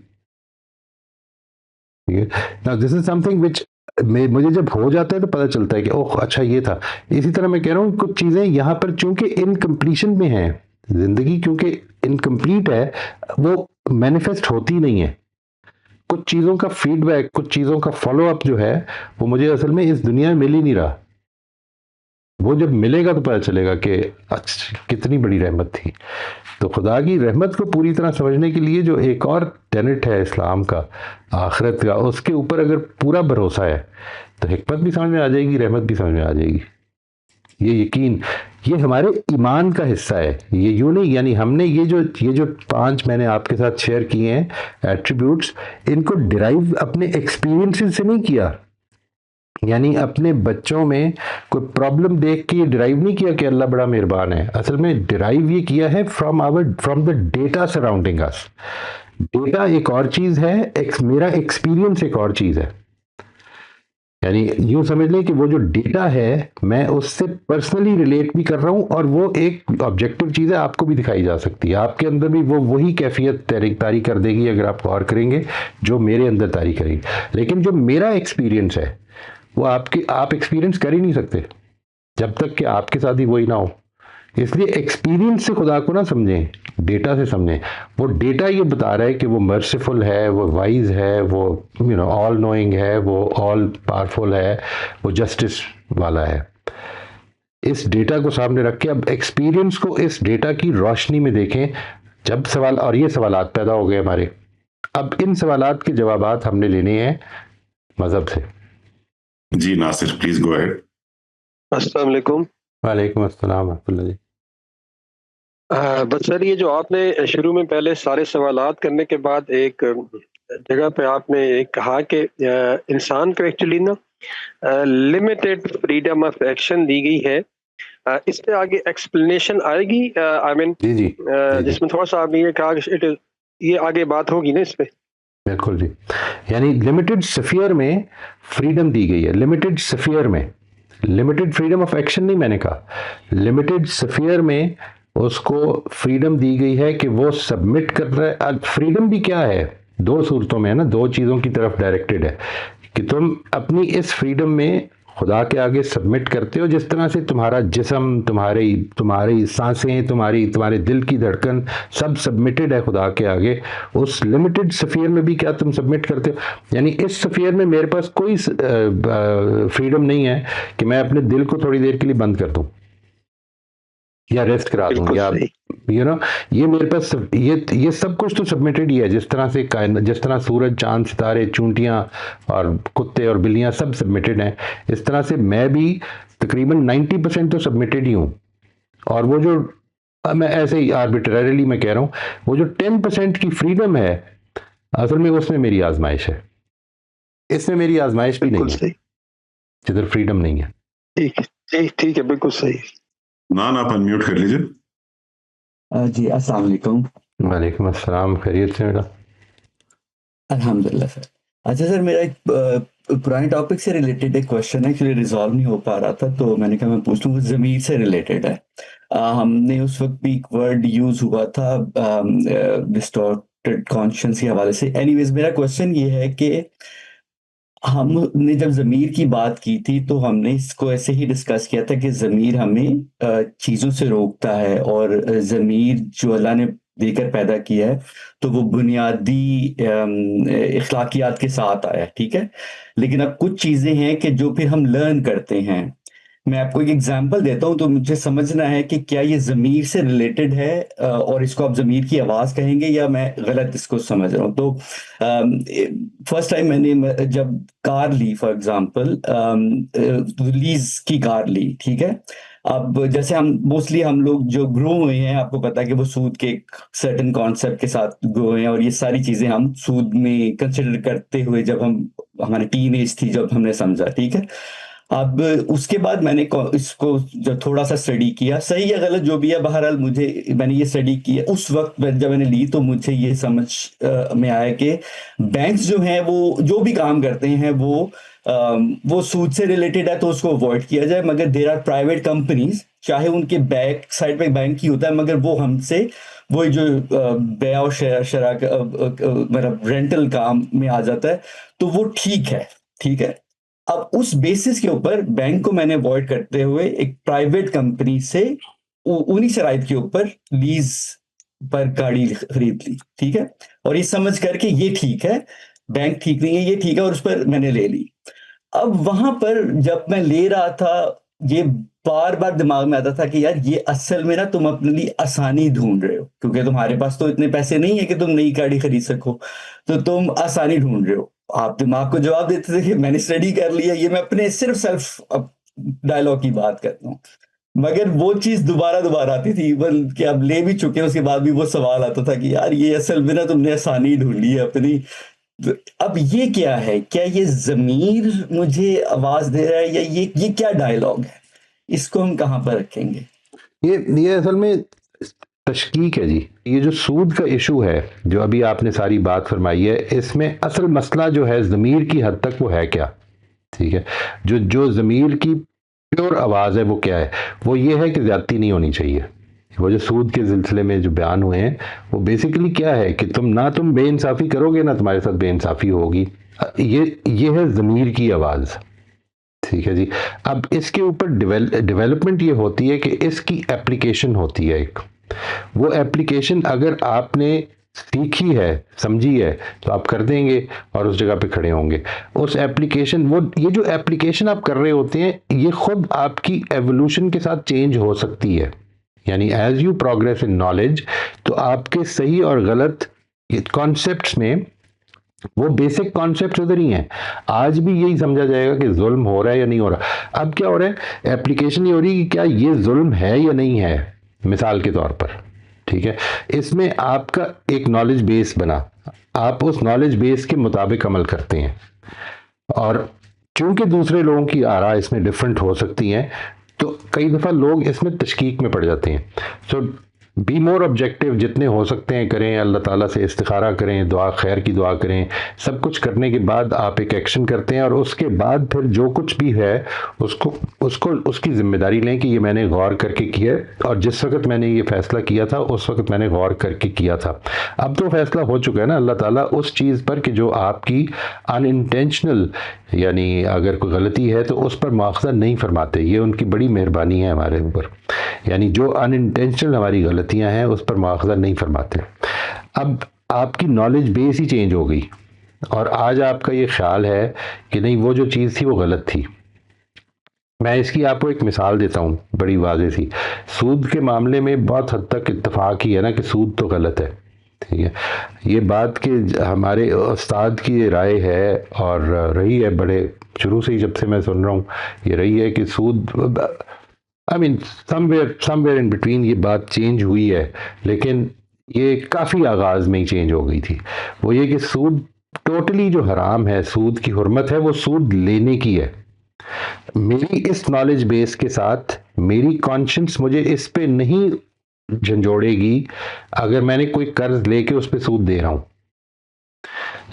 Now this is something which मुझे जब हो जाता है तो पता चलता है कि ओह अच्छा ये था। इसी तरह मैं कह रहा हूँ कुछ चीज़ें यहाँ पर चूंकि इनकम्प्लीशन में हैं, जिंदगी क्योंकि इनकम्प्लीट है, वो मैनिफेस्ट होती नहीं है। कुछ चीज़ों का फीडबैक, कुछ चीज़ों का फॉलो अप जो है वो मुझे असल में इस दुनिया में मिल ही नहीं रहा। वो जब मिलेगा तो पता चलेगा कि अच्छा कितनी बड़ी रहमत थी। तो खुदा की रहमत को पूरी तरह समझने के लिए जो एक और टेनेट है इस्लाम का, आखिरत का, उसके ऊपर अगर पूरा भरोसा है तो हिकमत भी समझ में आ जाएगी, रहमत भी समझ में आ जाएगी। ये यकीन, ये हमारे ईमान का हिस्सा है। ये यूं नहीं, यानी हमने ये जो 5 मैंने आपके साथ शेयर किए हैं एट्रीब्यूट्स, इनको डिराइव अपने एक्सपीरियंसेस से नहीं किया। यानी अपने बच्चों में कोई प्रॉब्लम देख के ये डिराइव नहीं किया कि अल्लाह बड़ा मेहरबान है। असल में डिराइव ये किया है from the data surrounding us. Data एक और चीज है, मेरा एक्सपीरियंस एक और चीज है। यानी यूं समझ लें कि वो जो डेटा है मैं उससे पर्सनली रिलेट भी कर रहा हूं, और वो एक ऑब्जेक्टिव चीज है, आपको भी दिखाई जा सकती है। आपके अंदर भी वो वही कैफियत तारी कर देगी अगर आप गौर करेंगे जो मेरे अंदर तारी करेगी। लेकिन जो मेरा एक्सपीरियंस है वो आप एक्सपीरियंस कर ही नहीं सकते जब तक कि आपके साथ ही वही ना हो। इसलिए एक्सपीरियंस से खुदा को ना समझें, डेटा से समझें। वो डेटा ये बता रहा है कि वो मर्सीफुल है, वो वाइज है, वो ऑल नोइंग है, वो ऑल पावरफुल है, वो जस्टिस वाला है। इस डेटा को सामने रख के अब एक्सपीरियंस को इस डेटा की रोशनी में देखें। जब सवाल, और ये सवालात पैदा हो गए हमारे, अब इन सवालात के जवाबात हमने लेने हैं मजहब से। जी नासिर, प्लीज गो अहेड। अस्सलाम वालेकुम। वालेकुम अस्सलाम रहमतुल्लाह जी। बस सर, ये जो आपने शुरू में पहले सारे सवालात करने के बाद एक जगह पे आपने एक कहा कि इंसान को एक्चुअली ना लिमिटेड फ्रीडम ऑफ एक्शन दी गई है। इस पे आगे एक्सप्लेनेशन आएगी, आई मीन जी जिसमें थोड़ा सा आपने ये कहा कि ये आगे बात होगी ना इस पे। बिल्कुल जी। यानी लिमिटेड स्फीयर में फ्रीडम दी गई है, लिमिटेड स्फीयर में, लिमिटेड फ्रीडम ऑफ एक्शन नहीं मैंने कहा, लिमिटेड स्फीयर में उसको फ्रीडम दी गई है कि वो सबमिट कर रहा है। फ्रीडम भी क्या है, 2 सूरतों में है ना, 2 चीज़ों की तरफ डायरेक्टेड है कि तुम अपनी इस फ्रीडम में खुदा के आगे सबमिट करते हो। जिस तरह से तुम्हारा जिस्म, तुम्हारी सांसें, तुम्हारे दिल की धड़कन सब सबमिटेड है खुदा के आगे, उस लिमिटेड स्फीयर में भी क्या तुम सबमिट करते हो। यानी इस स्फीयर में मेरे पास कोई फ्रीडम नहीं है कि मैं अपने दिल को थोड़ी देर के लिए बंद कर दूं या रेस्ट करा दूं, या यू नो, ये मेरे पास ये सब कुछ तो सबमिटेड ही है, जिस तरह से जिस तरह सूरज, चांद, सितारे, चूंटियाँ और कुत्ते और बिल्लियाँ सब सबमिटेड हैं, इस तरह से मैं भी तकरीबन 90% तो सबमिटेड ही हूँ। और वो जो मैं ऐसे ही आर्बिट्रेरली मैं कह रहा हूँ, वो जो 10% की फ्रीडम है, असल में उसमें मेरी आजमाइश है, इसमें मेरी आजमाइश भी नहीं है, जिधर फ्रीडम नहीं है। ठीक है, बिल्कुल सही। ना आप अनम्यूट कर लीजिए। जी, अस्सलाम वालेकुम। वालेकुम अस्सलाम, खैरियत से मेरा? अल्हम्दुलिल्लाह सर। अच्छा सर, मेरा एक पुराने टॉपिक से रिलेटेड एक क्वेश्चन है, एक्चुअली रिजॉल्व नहीं हो पा रहा था, तो मैंने कहा मैं पूछ लूँ, वो ज़मीर से रिलेटेड है। हमने उस वक्त भी एक वर्ड यूज़ हुआ था डिस्टॉर्टेड कॉन्शियस के हवाले से। एनीवेज, मेरा क्वेश्चन ये है कि हमने जब ज़मीर की बात की थी तो हमने इसको ऐसे ही डिस्कस किया था कि ज़मीर हमें चीज़ों से रोकता है, और ज़मीर जो अल्लाह ने देकर पैदा किया है तो वो बुनियादी इखलाकियात के साथ आया है, ठीक है। लेकिन अब कुछ चीज़ें हैं कि जो फिर हम लर्न करते हैं। मैं आपको एक एग्जांपल देता हूँ, तो मुझे समझना है कि क्या ये ज़मीर से रिलेटेड है, और इसको आप ज़मीर की आवाज़ कहेंगे या मैं गलत इसको समझ रहा हूँ। तो फर्स्ट टाइम मैंने जब कार ली, फॉर एग्जांपल लीज की कार ली, ठीक है। अब जैसे हम लोग जो ग्रो हुए हैं, आपको पता है कि वो सूद के एक सर्टेन कॉन्सेप्ट के साथ ग्रो हुए हैं, और ये सारी चीज़ें हम सूद में कंसिडर करते हुए जब हमारी टीन एज थी, जब हमने समझा, ठीक है। अब उसके बाद मैंने इसको जब थोड़ा सा स्टडी किया, सही या गलत जो भी है, बहरहाल मैंने ये स्टडी किया उस वक्त जब मैंने ली, तो मुझे ये समझ में आया कि बैंक्स जो हैं वो जो भी काम करते हैं वो सूद से रिलेटेड है तो उसको अवॉइड किया जाए, मगर देर आर प्राइवेट कंपनीज, चाहे उनके बैक साइड पे बैंक ही होता है, मगर वो हमसे वो जो बेया और शरा मतलब रेंटल काम में आ जाता है, तो वो ठीक है, ठीक है। अब उस बेसिस के ऊपर बैंक को मैंने अवॉइड करते हुए एक प्राइवेट कंपनी से उन्हीं शराइत के ऊपर लीज पर गाड़ी खरीद ली, ठीक है। और ये समझ करके ये ठीक है, बैंक ठीक नहीं है, ये ठीक है, और उस पर मैंने ले ली। अब वहां पर जब मैं ले रहा था, ये बार बार दिमाग में आता था कि यार ये असल में ना तुम अपने लिए आसानी ढूंढ रहे हो, क्योंकि तुम्हारे पास तो इतने पैसे नहीं है कि तुम नई गाड़ी खरीद सको, तो तुम आसानी ढूंढ रहे हो। आप दिमाग को जवाब देते थे कि मैंने स्टडी कर लिया, ये मैं अपने सिर्फ सेल्फ डायलॉग की बात करता हूँ, मगर वो चीज दोबारा दोबारा आती थी, इवन कि अब ले भी चुके हैं उसके बाद भी वो सवाल आता था कि यार ये असल में ना तुमने आसानी ढूंढी है अपनी। अब ये क्या है, क्या ये ज़मीर मुझे आवाज दे रहा है, या ये क्या डायलॉग है, इसको हम कहाँ पर रखेंगे? ये असल में तशकीक है जी। ये जो सूद का इशू है, जो अभी आपने सारी बात फरमाई है, इसमें असल मसला जो है ज़मीर की हद तक वो है क्या, ठीक है। जो ज़मीर की प्योर आवाज़ है वो क्या है, वो ये है कि ज़्यादती नहीं होनी चाहिए। वो जो सूद के सिलसिले में जो बयान हुए हैं वो बेसिकली क्या है कि तुम बेइंसाफ़ी करोगे ना तुम्हारे साथ बेइंसाफ़ी होगी। ये है ज़मीर की आवाज़, ठीक है जी। अब इसके ऊपर डेवलपमेंट ये होती है कि इसकी एप्लीकेशन होती है एक, वो एप्लीकेशन अगर आपने सीखी है, समझी है, तो आप कर देंगे और उस जगह पे खड़े होंगे। उस एप्लीकेशन ये जो एप्लीकेशन आप कर रहे होते हैं, ये खुद आपकी एवोल्यूशन के साथ चेंज हो सकती है। यानी as you progress in knowledge, तो आपके सही और गलत कॉन्सेप्ट्स में वो बेसिक कॉन्सेप्ट उधर ही हैं। आज भी यही समझा जाएगा कि जुल्म हो रहा है या नहीं हो रहा। अब क्या हो रहा है, एप्लीकेशन ये हो रही है कि क्या ये जुल्म है या नहीं है, मिसाल के तौर पर, ठीक है। इसमें आपका एक नॉलेज बेस बना, आप उस नॉलेज बेस के मुताबिक अमल करते हैं, और चूंकि दूसरे लोगों की आरा इसमें डिफरेंट हो सकती हैं, तो कई दफ़ा लोग इसमें तशकीक में पड़ जाते हैं। सो बी मोर ऑब्जेक्टिव, जितने हो सकते हैं करें, अल्लाह ताला से इस्तिखारा करें, दुआ खैर की दुआ करें। सब कुछ करने के बाद आप एक एक्शन करते हैं, और उसके बाद फिर जो कुछ भी है उसको उसकी जिम्मेदारी लें कि ये मैंने गौर करके किया है, और जिस वक्त मैंने ये फ़ैसला किया था उस वक्त मैंने गौर करके किया था। अब तो फैसला हो चुका है ना अल्लाह ताला उस चीज़ पर कि जो आपकी अनइंटेंशनल, यानी अगर कोई गलती है तो उस पर मुआखज़ा नहीं फरमाते। ये उनकी बड़ी मेहरबानी है हमारे ऊपर, यानी जो अनइंटेंशनल हमारी गलतियां हैं उस पर मुआखज़ा नहीं फरमाते। अब आपकी नॉलेज बेस ही चेंज हो गई, और आज आपका ये ख्याल है कि नहीं वो जो चीज़ थी वो गलत थी। मैं इसकी आपको एक मिसाल देता हूँ बड़ी वाज़ेह सी। सूद के मामले में बहुत हद तक इत्तेफाक ही है ना कि सूद तो गलत है, ठीक है। ये बात कि हमारे उस्ताद की ये राय है और रही है बड़े शुरू से ही, जब से मैं सुन रहा हूँ ये रही है कि सूद, I mean somewhere in between ये बात चेंज हुई है, लेकिन ये काफ़ी आगाज़ में ही चेंज हो गई थी। वो ये कि सूद टोटली जो हराम है, सूद की हुर्मत है वो सूद लेने की है। मेरी इस नॉलेज बेस के साथ मेरी कॉन्शियंस मुझे इस पे नहीं झंझोड़ेगी अगर मैंने कोई कर्ज लेके उस पे सूद दे रहा हूं,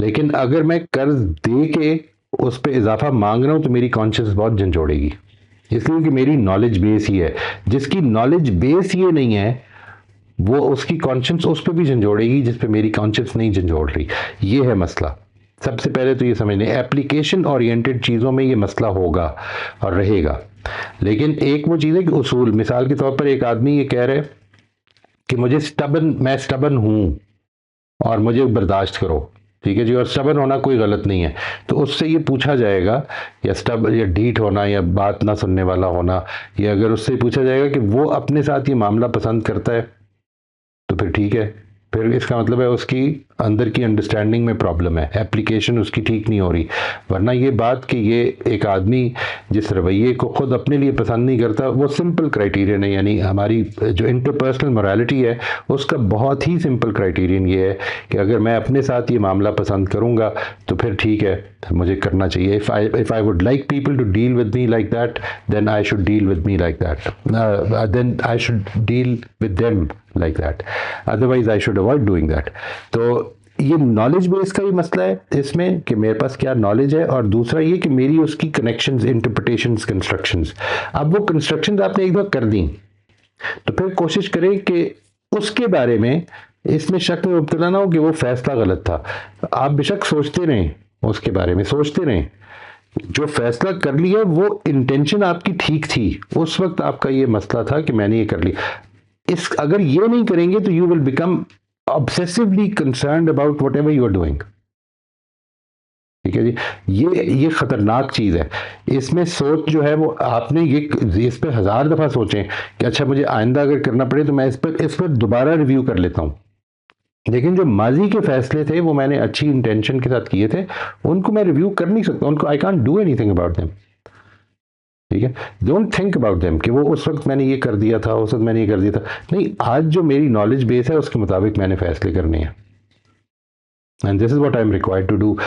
लेकिन अगर मैं कर्ज दे के उस पे इजाफा मांग रहा हूं तो मेरी कॉन्शियंस बहुत झंझोड़ेगी, इसलिए कि मेरी नॉलेज बेस ही है। जिसकी नॉलेज बेस ये नहीं है वो उसकी कॉन्शियंस उस पर भी झंझोड़ेगी जिस पे मेरी कॉन्शियंस नहीं झंझोड़ रही। ये है मसला। सबसे पहले तो ये समझ लें, एप्लीकेशन ओरिएंटेड चीज़ों में ये मसला होगा और रहेगा। लेकिन एक वो चीज़ है कि उसूल, मिसाल के तौर पर एक आदमी ये कह रहे है कि मैं स्टबन हूँ और मुझे बर्दाश्त करो, ठीक है जी, और स्टबन होना कोई गलत नहीं है। तो उससे ये पूछा जाएगा, या ढीठ होना या बात ना सुनने वाला होना, या अगर उससे पूछा जाएगा कि वो अपने साथ ये मामला पसंद करता है तो फिर ठीक है, फिर इसका मतलब है उसकी अंदर की अंडरस्टैंडिंग में प्रॉब्लम है, एप्लीकेशन उसकी ठीक नहीं हो रही। वरना ये बात कि ये एक आदमी जिस रवैये को खुद अपने लिए पसंद नहीं करता, वो सिंपल क्राइटेरियन है। यानी हमारी जो इंटरपर्सनल मोरालिटी है उसका बहुत ही सिंपल क्राइटेरियन ये है कि अगर मैं अपने साथ ये मामला पसंद करूँगा तो फिर ठीक है, मुझे करना चाहिए। If I would like people to deal with me like that, then I should deal with me like that, then I should deal with them like that, otherwise I should avoid doing that। तो ये नॉलेज बेस का भी मसला है इसमें कि मेरे पास क्या नॉलेज है, और दूसरा ये कि मेरी उसकी कनेक्शंस, इंटरप्रिटेशंस, कंस्ट्रक्शंस। अब वो कंस्ट्रक्शंस आपने एक बार कर दी तो फिर कोशिश करें कि उसके बारे में इसमें शक में मुब्तला ना हो कि वो फैसला गलत था। आप बेशक सोचते रहें, उसके बारे में सोचते रहें, जो फैसला कर लिया वो इंटेंशन आपकी ठीक थी, उस वक्त आपका ये मसला था कि मैंने ये कर लिया। अगर ये नहीं करेंगे तो you will become obsessively concerned about whatever you are doing, ठीक है जी। ये खतरनाक चीज है। इसमें सोच जो है वो आपने इस पर 1000 दफा सोचें कि अच्छा मुझे आइंदा अगर करना पड़े तो मैं इस पर दोबारा रिव्यू कर लेता हूं, लेकिन जो माजी के फैसले थे वो मैंने अच्छी इंटेंशन के साथ किए थे, उनको मैं रिव्यू कर नहीं सकता, उनको I can't do anything about them, ठीक है। डोंट थिंक अबाउट देम कि वो उस वक्त मैंने ये कर दिया था, उस वक्त मैंने ये कर दिया था। नहीं, आज जो मेरी नॉलेज बेस है उसके मुताबिक मैंने फैसले करने हैं, and this is what I am required to do.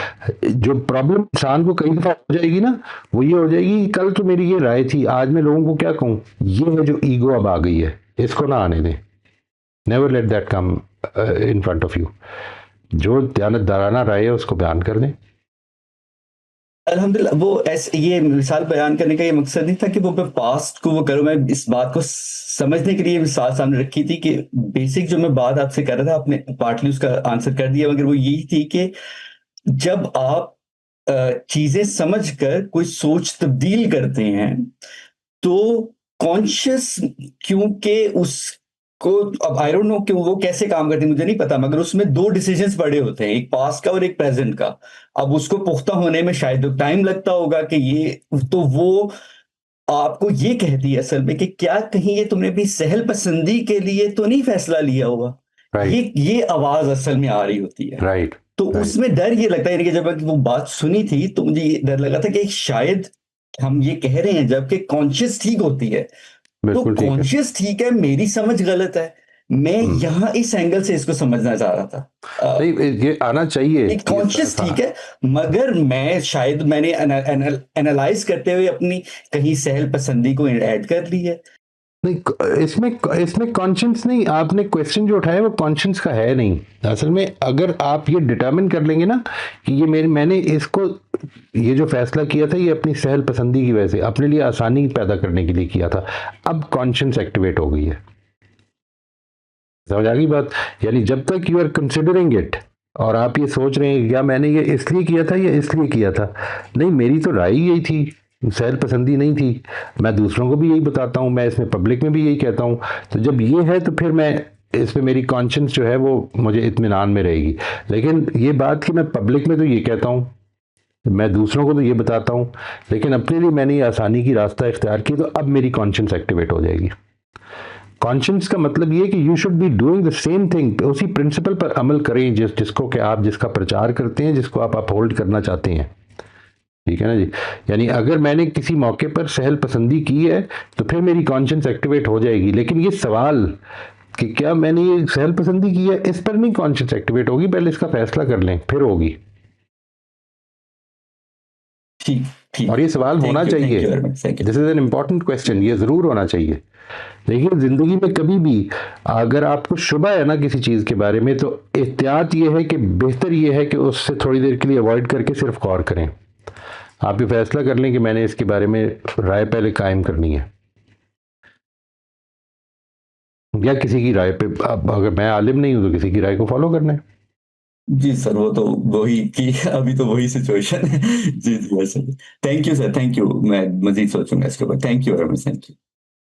जो प्रॉब्लम इंसान को कई दफा हो जाएगी ना, वो ये हो जाएगी कल तो मेरी ये राय थी, आज मैं लोगों को क्या कहूँ। ये है जो ईगो अब आ गई है, इसको ना आने दें। Never let that come in front of you. जो दयानतदाराना राय है उसको बयान कर दें। अल्हम्दुलिल्लाह, वो ऐसे ये मिसाल बयान करने का ये मकसद नहीं था कि वो मैं पास्ट को वो करूं, मैं इस बात को समझने के लिए मिसाल सामने रखी थी कि बेसिक जो मैं बात आपसे कर रहा था आपने पार्टली उसका आंसर कर दिया, मगर वो यही थी कि जब आप चीजें समझकर कोई सोच तब्दील करते हैं तो कॉन्शियस, क्योंकि उस को अब आई डोंट नो कि वो कैसे काम करते हैं मुझे नहीं पता, मगर उसमें 2 डिसीजंस बड़े होते हैं, एक पास्ट का और एक प्रेजेंट का। अब उसको पुख्ता होने में शायद टाइम लगता होगा कि ये, तो वो आपको ये कहती है असल में कि क्या कहीं ये तुमने अपनी सहल पसंदी के लिए तो नहीं फैसला लिया होगा। Right. ये आवाज असल में आ रही होती है। राइट। तो उसमें डर ये लगता है, यानी कि जब वो बात सुनी थी तो मुझे ये डर लगा था कि शायद हम ये कह रहे हैं जबकि कॉन्शियस ठीक होती है, तो कॉन्शियस ठीक है, मेरी समझ गलत है। मैं यहाँ इस एंगल से इसको समझना चाह रहा था। नहीं, ये आना चाहिए। कॉन्शियस ठीक है, मगर मैं शायद मैंने एनालाइज करते हुए अपनी कहीं सहल पसंदी को ऐड कर ली है। नहीं, इसमें कॉन्शियस नहीं, आपने क्वेश्चन जो उठाया वो कॉन्शियस का है नहीं। असल में अगर आप ये डिटरमिन कर लेंगे ना कि ये मैंने इसको, ये जो फैसला किया था ये अपनी सहल पसंदी की वजह से, अपने लिए आसानी पैदा करने के लिए किया था, अब कॉन्शियस एक्टिवेट हो गई है। समझ आ गई बात? यानी जब तक यू आर कंसिडरिंग इट और आप ये सोच रहे हैं क्या मैंने ये इसलिए किया था या इसलिए किया था, नहीं, मेरी तो राय यही थी, सहल पसंदी नहीं थी। मैं दूसरों को भी यही बताता हूँ, मैं इसमें पब्लिक में भी यही कहता हूँ। तो जब ये है तो फिर मैं इस पे मेरी कॉन्शियंस जो है वो मुझे इत्मीनान में रहेगी। लेकिन ये बात कि मैं पब्लिक में तो ये कहता हूँ मैं दूसरों को तो ये बताता हूँ, लेकिन अपने लिए मैंने ये आसानी की रास्ता इख्तियार की, तो अब मेरी कॉन्शियंस एक्टिवेट हो जाएगी। कॉन्शियंस का मतलब ये है कि you should be doing the same thing, उसी प्रिंसिपल पर अमल करें जिसको कि आप जिसका प्रचार करते हैं, जिसको आप अपहोल्ड करना चाहते हैं। ठीक है ना जी। यानी अगर मैंने किसी मौके पर सहल पसंदी की है तो फिर मेरी कॉन्शियंस एक्टिवेट हो जाएगी, लेकिन ये सवाल कि क्या मैंने ये सहल पसंदी की है, इस पर नहीं कॉन्शियंस एक्टिवेट होगी, पहले इसका फैसला कर लें फिर होगी। ठीक। और ये सवाल होना चाहिए, this is an important question, ये जरूर होना चाहिए। देखिए जिंदगी में कभी भी अगर आपको शुबा है ना किसी चीज के बारे में, तो एहतियात ये है कि बेहतर ये है कि उससे थोड़ी देर के लिए अवॉइड करके सिर्फ गौर करें। आप ये फैसला कर लें कि मैंने इसके बारे में राय पहले कायम करनी है, या किसी की राय पे, अब अगर मैं आलिम नहीं हूं तो किसी की राय को फॉलो करना है। जी सर, वो तो वही कि अभी तो वही सिचुएशन है। जी sir, thank you sir, thank you. मैं मजीद सोचूंगा इसके ऊपर। Thank you very much, thank you.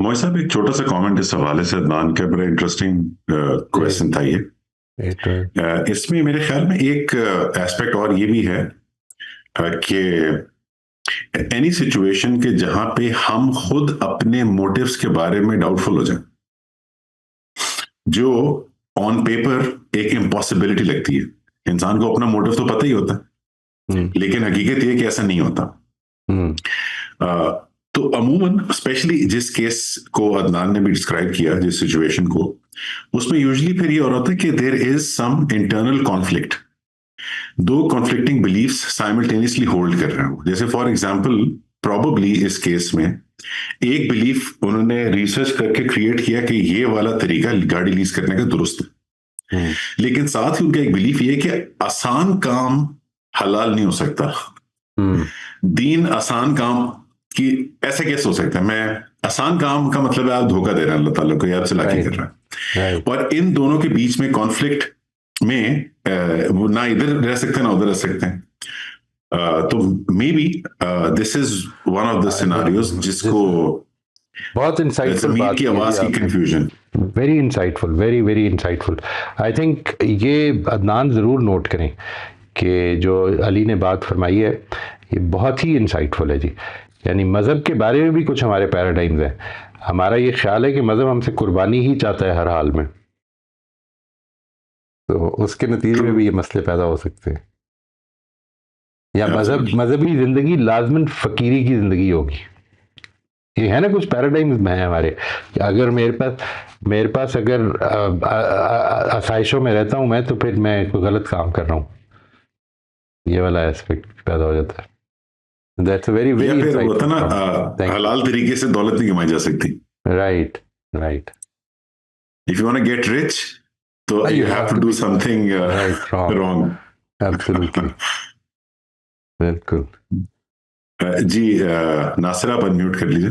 Mohit साहब, एक छोटा सा कमेंट इस हवाले से, अदनान का बड़ा इंटरेस्टिंग क्वेश्चन था ये। इसमें मेरे ख्याल में एक एस्पेक्ट और ये भी है कि एनी सिचुएशन के जहां पे हम खुद अपने मोटिव्स के बारे में डाउटफुल हो जाए, जो ऑन पेपर एक इम्पॉसिबिलिटी लगती है, इंसान को अपना मोटिव तो पता ही होता है, लेकिन हकीकत ये कि ऐसा नहीं होता। तो अमूमन स्पेशली जिस केस को अदनान ने भी डिस्क्राइब किया, जिस सिचुएशन को, उसमें यूजुअली फिर ये हो रहा था कि there is some internal conflict, दो कॉन्फ्लिक्टिंग बिलीफ्स साइमल्टेनियसली होल्ड कर रहे हो। जैसे फॉर एग्जांपल प्रोबेबली इस केस में एक बिलीफ उन्होंने रिसर्च करके क्रिएट किया कि ये वाला तरीका गाड़ी लीज करने का दुरुस्त है, लेकिन साथ ही उनका एक बिलीफ ये कि आसान काम हलाल नहीं हो सकता, दीन आसान काम कि ऐसे कैसे हो सकता है। मैं आसान काम का मतलब है आप धोखा दे रहे हैं अल्लाह ताला को, या आप चलाकी कर रहे हैं, और इन दोनों के बीच में कॉन्फ्लिक्ट में वो ना इधर रह सकते ना उधर रह सकते हैं। तो may be this is one of the scenarios जिसको बहुत इंसाइटफुल बात की आवाज की confusion, very insightful, very very insightful. I think ये अदनान जरूर नोट करें कि जो अली ने बात फरमाई है ये बहुत ही इंसाइटफुल है जी। यानी मज़हब के बारे में भी कुछ हमारे पैराडाइम्स हैं। हमारा ये ख्याल है कि मज़हब हमसे कुर्बानी ही चाहता है हर हाल में, तो उसके नतीजे में भी ये मसले पैदा हो सकते हैं। या मजहबी जिंदगी लाजमन फकीरी की जिंदगी होगी, ये है ना कुछ पैराडाइम्स है हमारे कि अगर मेरे पास अगर आसाइशों में रहता हूं मैं, तो फिर मैं कोई गलत काम कर रहा हूं, ये वाला एस्पेक्ट पैदा हो जाता है। दैट्स वेरी वेरी होता ना, हलाल तरीके से दौलत नहीं कमाई जा सकती। Right right. If you want to get rich, तो you have to do something wrong. Absolutely. बिल्कुल जी। नासिर आप अनम्यूट कर लीजिए।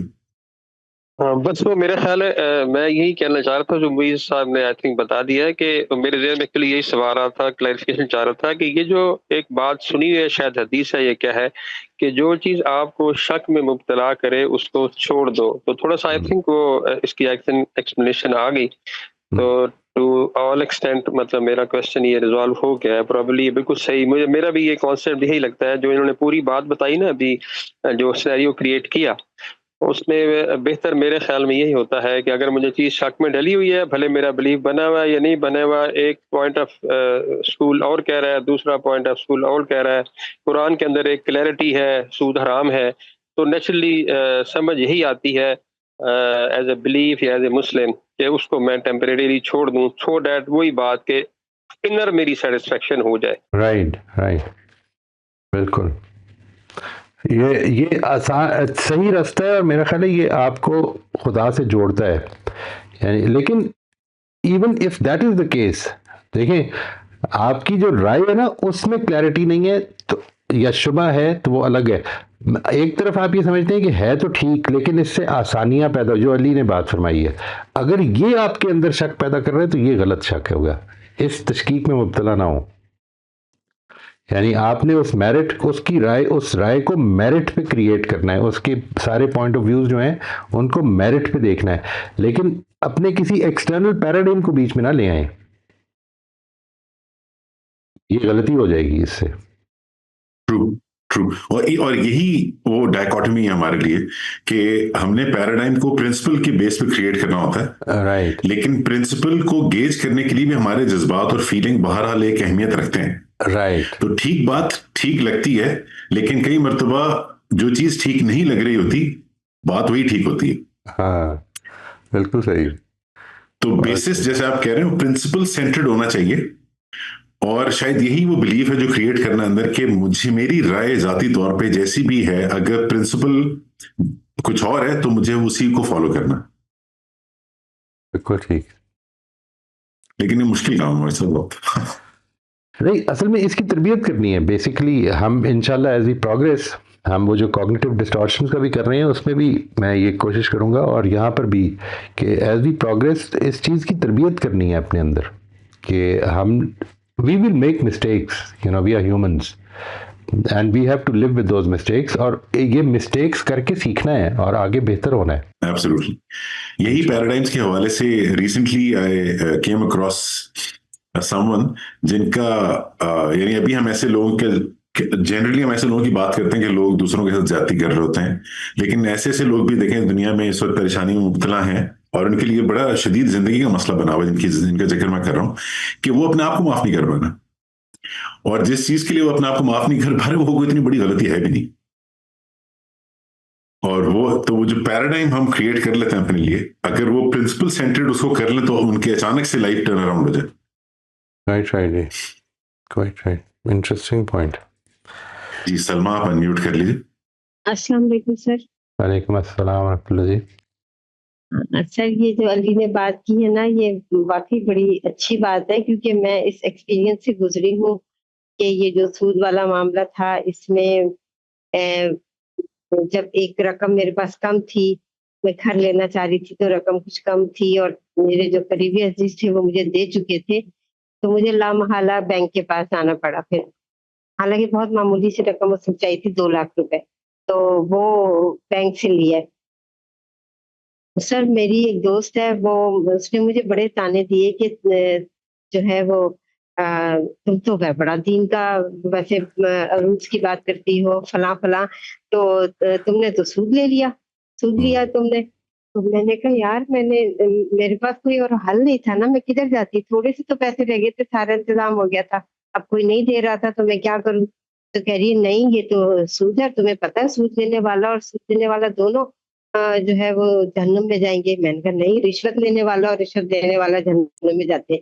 बस वो मेरा ख्याल है, मैं यही कहना चाह रहा था जो मुईज साहब ने आई थिंक बता दिया है, कि मेरे ज़हन में एक्चुअली यही सवाल रहा था, क्लैरिफिकेशन चाह रहा था कि ये जो एक बात सुनी हुई है, शायद हदीस है, ये क्या है कि जो चीज़ आपको शक में मुब्तला करे उसको छोड़ दो। तो थोड़ा सा आई थिंक वो इसकी एक्सप्लेनेशन आ गई। तो टू ऑल एक्सटेंट मतलब मेरा क्वेश्चन ये रिजॉल्व हो गया है। प्रॉब्ली बिल्कुल सही, मुझे मेरा भी ये कॉन्सेप्ट यही लगता है, जो इन्होंने पूरी बात बताई ना अभी, जो सिनेरियो क्रिएट किया, उसमें बेहतर मेरे ख्याल में यही होता है कि अगर मुझे चीज़ शक में डली हुई है, भले मेरा बिलीफ बना हुआ है या नहीं बना हुआ, एक पॉइंट ऑफ स्कूल और कह रहा है, दूसरा पॉइंट ऑफ स्कूल और कह रहा है, कुरान के अंदर एक क्लैरिटी है, सूद हराम है, तो नेचुरली समझ यही आती है एज ए बिलीफ या एज ए मुस्लिम कि उसको मैं टेम्परेरी छोड़ दूं, सो दैट वही बात के इनर मेरी सेटिस्फेक्शन हो जाए। राइट राइट, बिल्कुल। ये आसान सही रास्ता है, और मेरा ख्याल है ये आपको खुदा से जोड़ता है। यानी लेकिन even if that is the case, देखें आपकी जो राय है ना उसमें क्लैरिटी नहीं है तो, या शुबा है, तो वो अलग है। एक तरफ आप ये समझते हैं कि है तो ठीक, लेकिन इससे आसानियां पैदा, जो अली ने बात फरमाई है, अगर ये आपके अंदर शक पैदा कर रहे हैं तो ये गलत शक होगा, इस तशकीक में मुब्तला ना हो। यानी आपने उस मेरिट, उसकी राय, उस राय को मेरिट पे क्रिएट करना है, उसके सारे पॉइंट ऑफ व्यूज जो हैं उनको मेरिट पे देखना है, लेकिन अपने किसी एक्सटर्नल पैराडाइम को बीच में ना ले आए, ये गलती हो जाएगी इससे। True true. और यही वो डायकोटमी है हमारे लिए कि हमने पैराडाइम को प्रिंसिपल के बेस पे क्रिएट करना होता है, राइट लेकिन प्रिंसिपल को गेज करने के लिए भी हमारे जज्बात और फीलिंग बहरहाल एक अहमियत रखते हैं। राइट तो ठीक बात ठीक लगती है, लेकिन कई मर्तबा जो चीज ठीक नहीं लग रही होती, बात वही ठीक होती है। हाँ बिल्कुल सही। तो बेसिस जैसे आप कह रहे हो प्रिंसिपल सेंटर्ड होना चाहिए, और शायद यही वो बिलीफ है जो क्रिएट करना अंदर के मुझे मेरी राय जाती तौर पे जैसी भी है, अगर प्रिंसिपल कुछ और है तो मुझे उसी को फॉलो करना। बिल्कुल ठीक। लेकिन ये मुश्किल काम है सब बहुत। नहीं, असल में इसकी तरबियत करनी है बेसिकली। हम इंशाल्लाह एज वी प्रोग्रेस, हम वो जो कॉग्निटिव डिस्टॉर्शंस का भी कर रहे हैं उसमें भी मैं ये कोशिश करूंगा, और यहाँ पर भी कि एज वी प्रोग्रेस इस चीज़ की तरबियत करनी है अपने अंदर कि हम we will make mistakes, you know, we are humans and we have to live with those mistakes, और ये मिस्टेक्स करके सीखना है और आगे बेहतर होना है। एब्सोल्युटली। यही पैराडाइम्स के हवाले से रिसेंटली आई केम अक्रॉस समवन जिनका यानी अभी हम ऐसे लोगों के जनरली हम ऐसे लोगों की बात करते हैं कि लोग दूसरों के साथ ज्यादती कर रहे होते हैं, लेकिन ऐसे ऐसे लोग भी देखें दुनिया में इस वक्त परेशानी में मुब्तला हैं और उनके लिए बड़ा शदीद जिंदगी का मसला बना हुआ है, जिनका जिक्र मैं कर रहा हूँ कि वो अपने आप को माफ नहीं कर पाना, और जिस चीज के लिए वो अपने आप को माफ नहीं कर पा रहे वो कोई इतनी बड़ी गलती है भी नहीं। और वो जो पैराडाइम हम क्रिएट कर लेते हैं अपने लिए, अगर वो प्रिंसिपल सेंटर्ड उसको कर लें तो उनके अचानक से लाइफ टर्न अराउंड हो जाए। Right, quite right, interesting point. जी सलमा, आप अनम्यूट कर लीजिए। अस्सलाम वालेकुम सर। वालेकुम अस्सलाम रहमतुल्लाह जी। सर ये जो अली ने बात की है ना, ये वाकई बड़ी अच्छी बात है, क्योंकि मैं इस एक्सपीरियंस से गुजरी हूँ कि ये जो सूद वाला मामला था, इसमें जब एक रकम मेरे पास कम थी, मैं घर लेना चाह रही थी तो रकम कुछ कम थी, और मेरे जो करीबी अजीज थे वो मुझे दे चुके थे, तो मुझे लामहला बैंक के पास आना पड़ा। फिर हालांकि बहुत मामूली सी रकम उसमें चाहिए थी, 2 लाख रुपए, तो वो बैंक से लिया। सर मेरी एक दोस्त है, वो उसने मुझे बड़े ताने दिए कि जो है वो तुम तो बड़ा दीन का वैसे रूल्स की बात करती हो, फला फला, तो तुमने तो सूद लिया तुमने। तो मैंने कहा यार, मेरे पास कोई और हल नहीं था ना, मैं किधर जाती, थोड़े से तो पैसे रह गए थे, सारा इंतजाम हो गया था, अब कोई नहीं दे रहा था तो मैं क्या करूं। तो कह रही है नहीं, ये तो सूद है, तुम्हें पता है सूद लेने वाला और सूद देने वाला दोनों जो है वो जहन्नुम में जाएंगे। मैंने कहा नहीं, रिश्वत लेने वाला और रिश्वत देने वाला जहन्नुम में जाते हैं,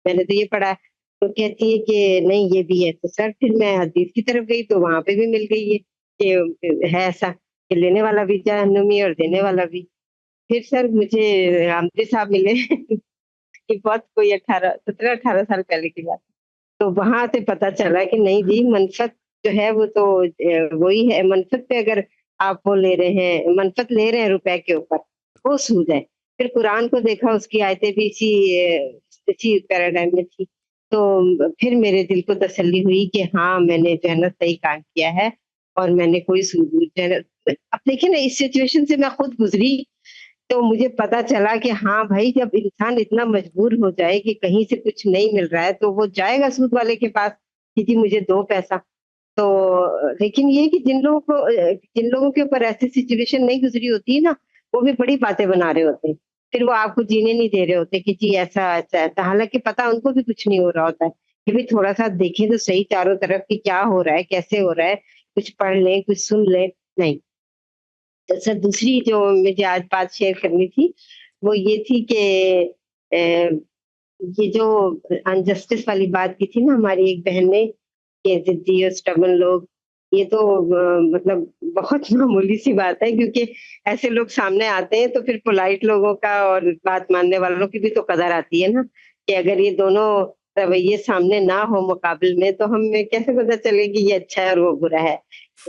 मैंने तो ये पढ़ा है। तो कहती है कि नहीं ये भी है। तो सर फिर मैं हदीस की तरफ गई तो वहां पे भी मिल गई है कि है ऐसा कि लेने वाला भी जहन्नुमी और देने वाला भी। फिर सर मुझे आमदी साहब मिले कि बहुत कोई 17-18 साल पहले की बात। तो वहां से पता चला कि नहीं जी, मनफत जो है वो तो वही है, मनफत पे अगर आप वो ले रहे हैं, मनफत ले रहे हैं रुपए के ऊपर, वो सूद है। फिर कुरान को देखा, उसकी आयतें भी इसी पैराडाइम में थी। तो फिर मेरे दिल को तसल्ली हुई कि हाँ, मैंने जो है ना सही काम किया है, और मैंने कोई सूद अब देखिए ना, इस सिचुएशन से मैं खुद गुजरी, तो मुझे पता चला कि हाँ भाई, जब इंसान इतना मजबूर हो जाए कि कहीं से कुछ नहीं मिल रहा है, तो वो जाएगा सूद वाले के पास कि जी मुझे दो पैसा। तो लेकिन ये कि जिन लोगों के ऊपर ऐसी सिचुएशन नहीं गुजरी होती है ना, वो भी बड़ी बातें बना रहे होते हैं, फिर वो आपको जीने नहीं दे रहे होते कि जी ऐसा ऐसा, हालांकि पता उनको भी कुछ नहीं हो रहा होता है कि भी थोड़ा सा देखें तो सही चारों तरफ कि क्या हो रहा है, कैसे हो रहा है, कुछ पढ़ लें, कुछ सुन लें, नहीं। तो सर दूसरी जो मुझे आज बात शेयर करनी थी वो ये थी कि ये जो अनजस्टिस वाली बात की थी ना हमारी एक बहन ने, कि जिद्दी और स्टबन लोग, ये तो मतलब बहुत मामूली सी बात है, क्योंकि ऐसे लोग सामने आते हैं तो फिर पोलाइट लोगों का और बात मानने वालों की भी तो कदर आती है ना, कि अगर ये दोनों रवैये सामने ना हो मुकाबले में, तो हमें कैसे पता चले कि ये अच्छा है और वो बुरा है।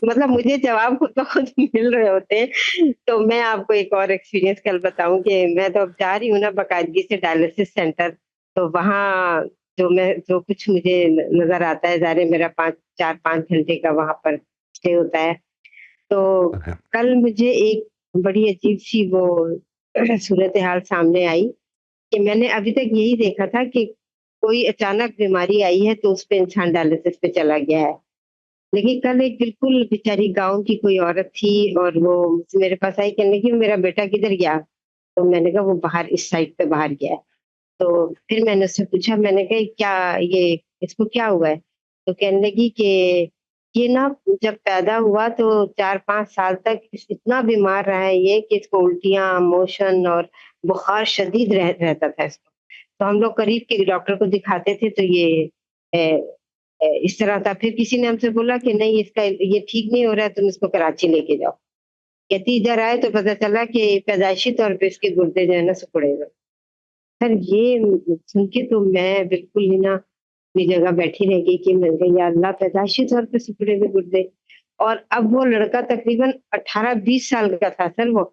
मतलब मुझे जवाब खुद ब खुद मिल रहे होते हैं। तो मैं आपको एक और एक्सपीरियंस कल बताऊं कि मैं तो अब जा रही हूँ ना बाकायदगी से डायलिसिस सेंटर, तो वहाँ जो कुछ मुझे नजर आता है, ज़ाहिर है मेरा 4-5 घंटे का वहां पर स्टे होता है। तो कल मुझे एक बड़ी अजीब सी वो सूरत हाल सामने आई कि मैंने अभी तक यही देखा था कि कोई अचानक बीमारी आई है तो उस पे इंसान डायलिसिस पे चला गया है, लेकिन कल एक बिल्कुल बेचारी गाँव की कोई औरत थी और वो मेरे पास आई, कहने लगी मेरा बेटा किधर गया? तो मैंने कहा वो बाहर इस साइड पे बाहर गया है। तो फिर मैंने उससे पूछा, मैंने कहा क्या ये इसको क्या हुआ है? तो कहने लगी कि ये ना जब पैदा हुआ तो 4-5 साल तक इतना बीमार रहा है ये कि इसको उल्टियाँ, मोशन और बुखार शदीद रहता था इसको। तो हम लोग करीब के डॉक्टर को दिखाते थे तो ये इस तरह था। फिर किसी ने हमसे बोला कि नहीं इसका ये ठीक नहीं हो रहा है, तुम इसको कराची लेके जाओ। कहती इधर आए तो पता चला कि पैदाइशी तौर पे इसके गुर्दे जो है ना सिकुड़े हुए। सर ये सुन के तो मैं बिल्कुल ही ना अपनी जगह बैठी रह गई कि मैं कहा या अल्लाह पैदाइशी तौर पे सिकुड़े हुए गुर्दे। और अब वो लड़का तकरीबन 18-20 साल का था सर वो,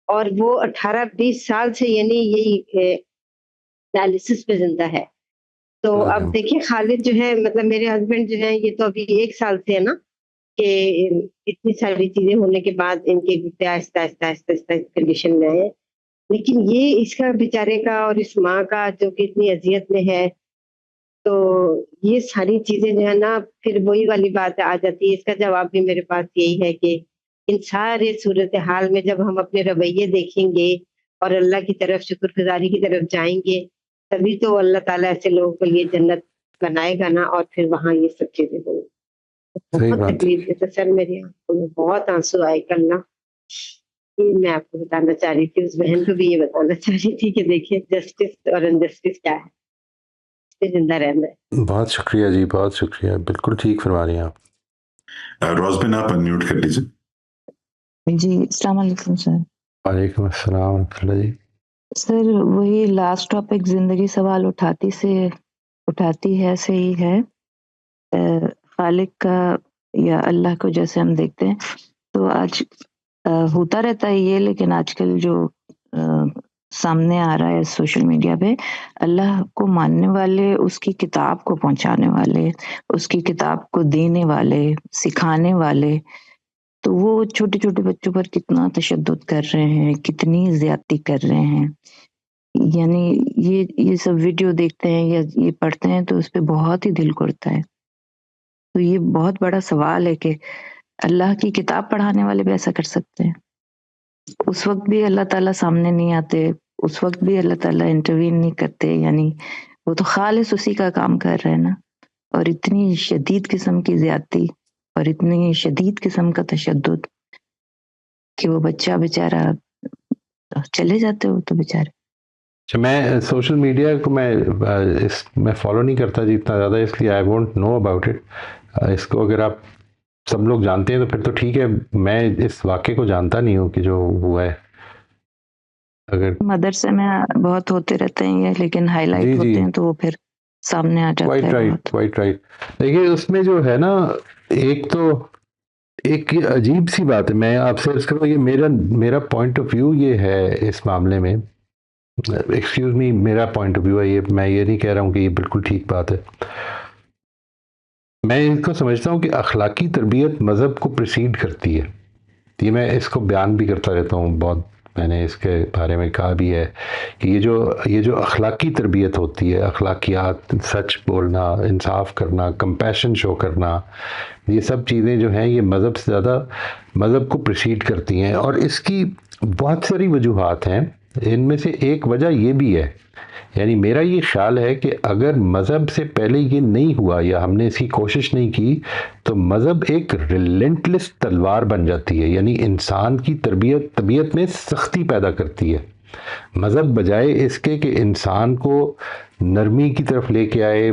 और वो 18-20 साल से यानी यही डायलिसिस पे जिंदा है। तो अब देखिए खालिद जो है मतलब मेरे हस्बैंड जो है ये तो अभी 1 साल से है ना कि इतनी सारी चीजें होने के बाद इनके गुर्दे आहिस्ता कंडीशन में आए। लेकिन ये इसका बेचारे का और इस माँ का जो कि इतनी अजियत में है, तो ये सारी चीजें जो है ना फिर वही वाली बात आ जाती है। इसका जवाब भी मेरे पास यही है कि इन सारे सूरत हाल में जब हम अपने रवैये देखेंगे और अल्लाह की तरफ शुक्रगुजारी की तरफ जाएंगे, तभी तो अल्लाह ताला ऐसे लोगों के लिए जन्नत बनाएगा ना, और फिर वहाँ ये सब चीजें होंगी। बहुत तकलीफ है। तो सर मेरी आंखों में बहुत आंसू आए कल ना। ये मैं आपको बताना चाह रही थी, उस बहन को भी ये बताना चाह रही थी कि देखिए जस्टिस और इनजस्टिस क्या है, जिंदा रहना है। बहुत शुक्रिया जी, बहुत शुक्रिया, बिल्कुल ठीक फरमा रही हैं आप। रोज़बिन आप अनम्यूट कर लीजिए। जी अस्सलाम वालेकुम सर। वालेकुम अस्सलाम रहमतुल्लाह जी। सर वही लास्ट टॉपिक जिंदगी सवाल उठाती है सही है, खालिक का या अल्लाह को जैसे हम देखते हैं तो आज होता रहता है ये, लेकिन आजकल जो सामने आ रहा है सोशल मीडिया पे, अल्लाह को मानने वाले, उसकी किताब को पहुंचाने वाले, उसकी किताब को देने वाले, सिखाने वाले, तो वो छोटे-छोटे बच्चों पर कितना तशद्दुद कर रहे हैं, कितनी ज़्यादती कर रहे हैं। यानी ये सब वीडियो देखते हैं या ये पढ़ते हैं तो उस पे बहुत ही दिल कुड़ता है। तो ये बहुत बड़ा सवाल है कि अल्लाह की किताब पढ़ाने वाले भी ऐसा कर सकते हैं। उस वक़्त भी अल्लाह ताला सामने नहीं आते, उस वक़्त भी अल्लाह ताला इंटरवीन नहीं करते, यानी वो तो खालिस उसी का काम कर रहे हैं ना। और इतनी शदीद किस्म की ज़्यादती और इतनी शदीद किस्म का तशद्दुद कि वो बच्चा बेचारा चले जाते हो तो बेचारे। मैं सोशल मीडिया को मैं फॉलो नहीं करता जी इतना ज़्यादा, इसलिए I won't know about it. इसको अगर आप सब लोग जानते हैं तो फिर तो ठीक है, मैं इस वाक़े को जानता नहीं हूँ कि जो हुआ है। अगर मदरसे में बहुत होते रहते हैं ये, लेकिन हाईलाइट होते हैं तो वो फिर सामने आ जाता है। Quite right. देखिए उसमें जो है ना, एक अजीब सी बात है, मैं आपसे अर्ज़ करूँ, ये मेरा पॉइंट ऑफ व्यू ये है इस मामले में। एक्सक्यूज मी, मेरा पॉइंट ऑफ व्यू है ये, मैं ये नहीं कह रहा हूँ कि ये बिल्कुल ठीक बात है। मैं इसको समझता हूँ कि अखलाकी तरबियत मज़हब को प्रिसीड करती है। ये मैं इसको बयान भी करता रहता हूँ बहुत, मैंने इसके बारे में कहा भी है कि ये जो अखलाकी तरबियत होती है, अखलाकियात, सच बोलना, इंसाफ करना, कंपैशन शो करना, ये सब चीज़ें जो हैं ये मज़हब से ज़्यादा मज़हब को प्रिसीड करती हैं। और इसकी बहुत सारी वजूहात हैं, इनमें से एक वजह ये भी है, यानी मेरा ये ख्याल है कि अगर मज़हब से पहले ये नहीं हुआ या हमने इसकी कोशिश नहीं की तो मज़हब एक रिलेंटलेस तलवार बन जाती है, यानी इंसान की तबीयत में सख्ती पैदा करती है। मज़हब बजाय इसके कि इंसान को नरमी की तरफ लेके आए,